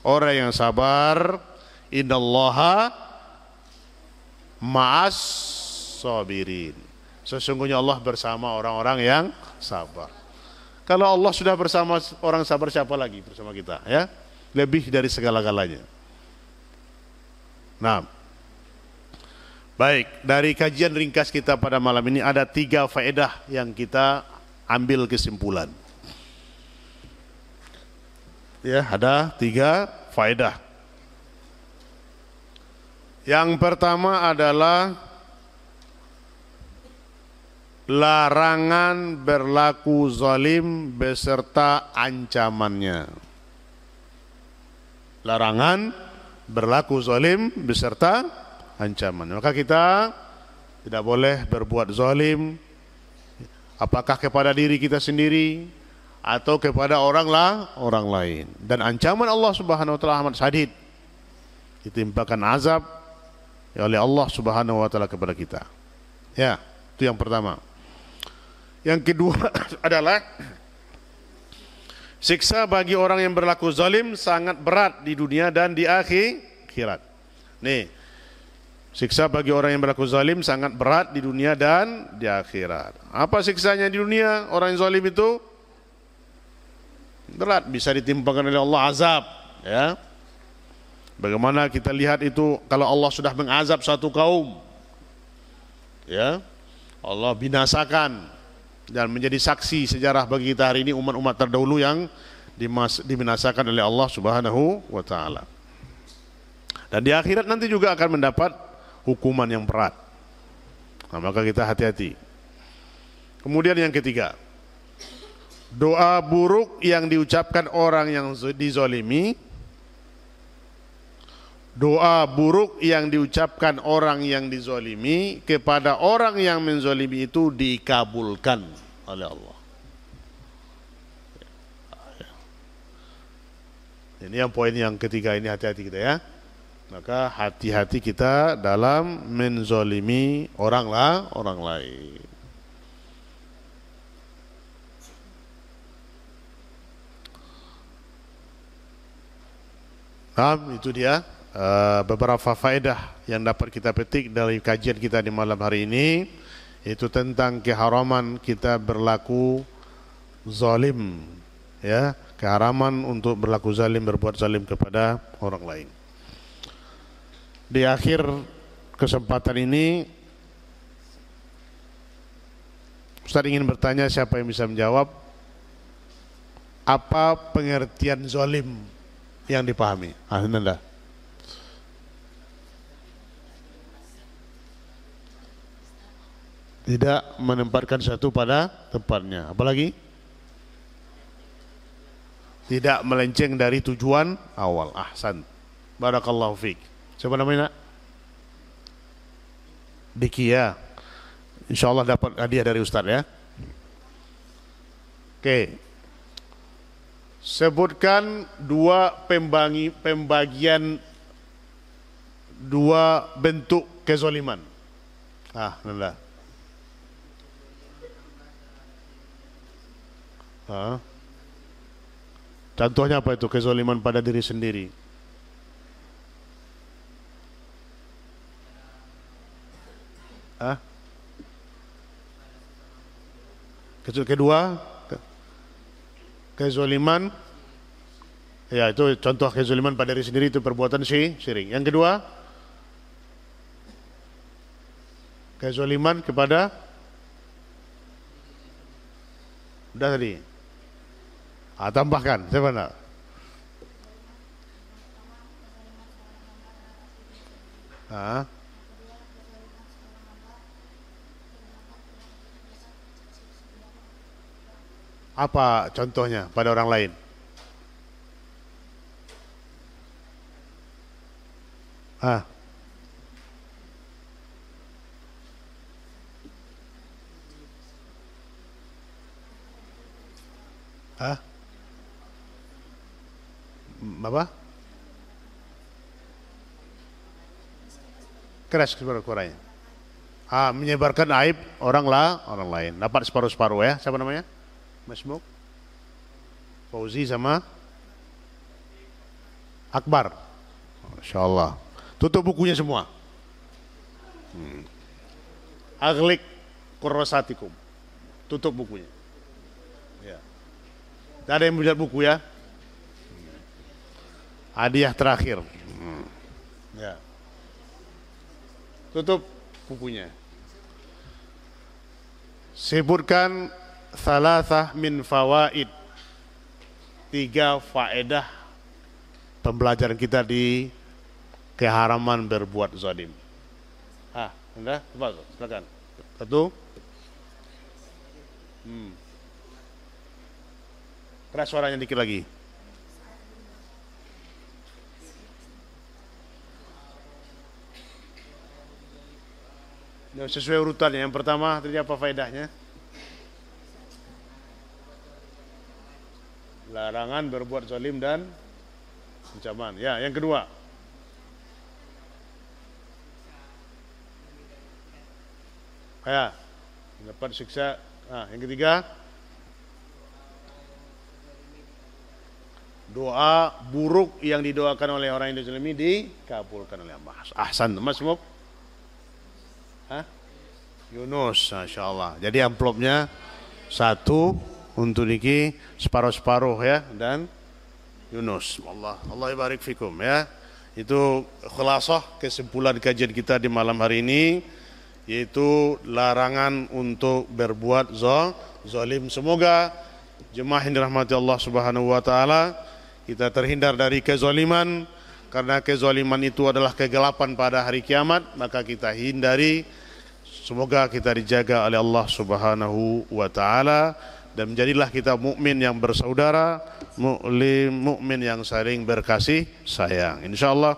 Orang yang sabar, innallaha ma'as sabirin. Sesungguhnya Allah bersama orang-orang yang sabar. Kalau Allah sudah bersama orang sabar, siapa lagi bersama kita, ya? Lebih dari segala-galanya. Nah, baik, dari kajian ringkas kita pada malam ini ada 3 faedah yang kita ambil kesimpulan. Ya, ada 3 faedah. Yang pertama adalah larangan berlaku zalim beserta ancamannya. Larangan berlaku zalim beserta ancaman. Maka kita tidak boleh berbuat zalim, apakah kepada diri kita sendiri atau kepada orang lain. Dan ancaman Allah Subhanahu wa taala amat syadid. Ditimpakan azab oleh Allah Subhanahu wa taala kepada kita. Ya, itu yang pertama. Yang kedua adalah siksa bagi orang yang berlaku zalim sangat berat di dunia dan di akhirat. Nih, siksa bagi orang yang berlaku zalim sangat berat di dunia dan di akhirat. Apa siksanya di dunia? Orang yang zalim itu berat, bisa ditimpakan oleh Allah azab, ya. Bagaimana kita lihat itu kalau Allah sudah mengazab satu kaum, ya, Allah binasakan. Dan menjadi saksi sejarah bagi kita hari ini umat-umat terdahulu yang dibinasakan oleh Allah Subhanahu wa taala. Dan di akhirat nanti juga akan mendapat hukuman yang berat. Nah, maka kita hati-hati. Kemudian yang ketiga, doa buruk yang diucapkan orang yang dizalimi, doa buruk yang diucapkan orang yang dizalimi kepada orang yang menzalimi itu dikabulkan oleh Allah. Ini yang poin yang ketiga, ini hati-hati kita, ya. Maka hati-hati kita dalam menzalimi orang lain. Nah, itu dia beberapa faedah yang dapat kita petik dari kajian kita di malam hari ini, itu tentang keharaman kita berlaku zalim, ya, keharaman untuk berlaku zalim, berbuat zalim kepada orang lain. Di akhir kesempatan ini Ustaz ingin bertanya, siapa yang bisa menjawab apa pengertian zalim yang dipahami? Nanda. Tidak menempatkan satu pada tempatnya. Apalagi? Tidak melenceng dari tujuan awal. Ahsan. Barakallahu fiik. Siapa namanya, Nak? Diki, ya. InsyaAllah dapat hadiah dari Ustaz, ya. Oke. Sebutkan pembagian dua bentuk kezaliman. Nanda. Contohnya apa itu kezaliman pada diri sendiri? Kedua, kezaliman, ya, itu contoh kezaliman pada diri sendiri, itu perbuatan syirik. Yang kedua, kezaliman kepada, udah tadi. Tambahkan, siapa nak? Apa contohnya pada orang lain? Ah. Ah. Apa? Keras suaranya. Ah, menyebarkan aib orang lain. Dapat separuh-separuh ya. Siapa namanya? Mas Muk? Fauzi sama Akbar. Masya Allah. Tutup bukunya semua. Aglik kurrosatikum. Tutup bukunya. Ya. Tidak ada yang melihat buku ya. Hadiah terakhir. Ya. Tutup bukunya. Sebutkan thalathah min fawaid. 3 faedah pembelajaran kita di keharaman berbuat zalim. Ah, Anda, coba silakan. 1. Keras suaranya dikit lagi. Sesuai urutannya. Yang pertama tadi apa faedahnya? Larangan berbuat zalim dan ancaman. Ya, yang kedua. Ya, dapat siksa. Nah, yang ketiga. Doa buruk yang didoakan oleh orang yang dizalimi dikabulkan oleh Allah. Ahsan, Mas Muk. Yunus, Masya Allah. Jadi amplopnya 1 untuk Niki, separuh-separuh ya, dan Yunus. Allah barik fikum ya. Itu khulasah kesimpulan kajian kita di malam hari ini, yaitu larangan untuk berbuat zalim. Semoga jemaah yang dirahmati Allah Subhanahu wa taala kita terhindar dari kezaliman, karena kezaliman itu adalah kegelapan pada hari kiamat, maka kita hindari. Semoga kita dijaga oleh Allah Subhanahu wa taala dan menjadilah kita mukmin yang bersaudara, mukmin yang saling berkasih sayang, insyaallah.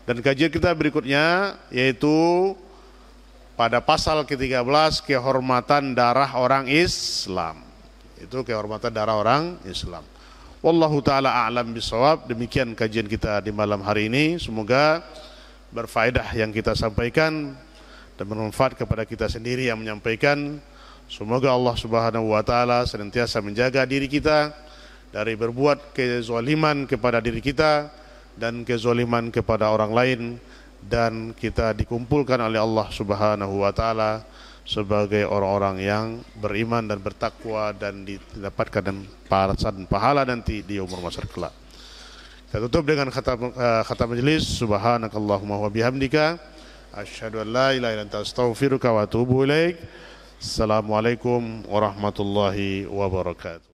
Dan kajian kita berikutnya yaitu pada pasal ke-13, kehormatan darah orang Islam. Itu kehormatan darah orang Islam. Wallahu taala a'lam bisawab. Demikian kajian kita di malam hari ini. Semoga berfaedah yang kita sampaikan dan bermanfaat kepada kita sendiri yang menyampaikan. Semoga Allah Subhanahu wa taala senantiasa menjaga diri kita dari berbuat kezaliman kepada diri kita dan kezaliman kepada orang lain, dan kita dikumpulkan oleh Allah Subhanahu wa taala sebagai orang-orang yang beriman dan bertakwa dan didapatkan balasan pahala nanti di umur masa kelak. Kita tutup dengan kata majelis. Subhanakallahumma wa bihamdika asyhadu an la ilaha illa anta astaghfiruka wa atubu ilaik. Assalamualaikum warahmatullahi wabarakatuh.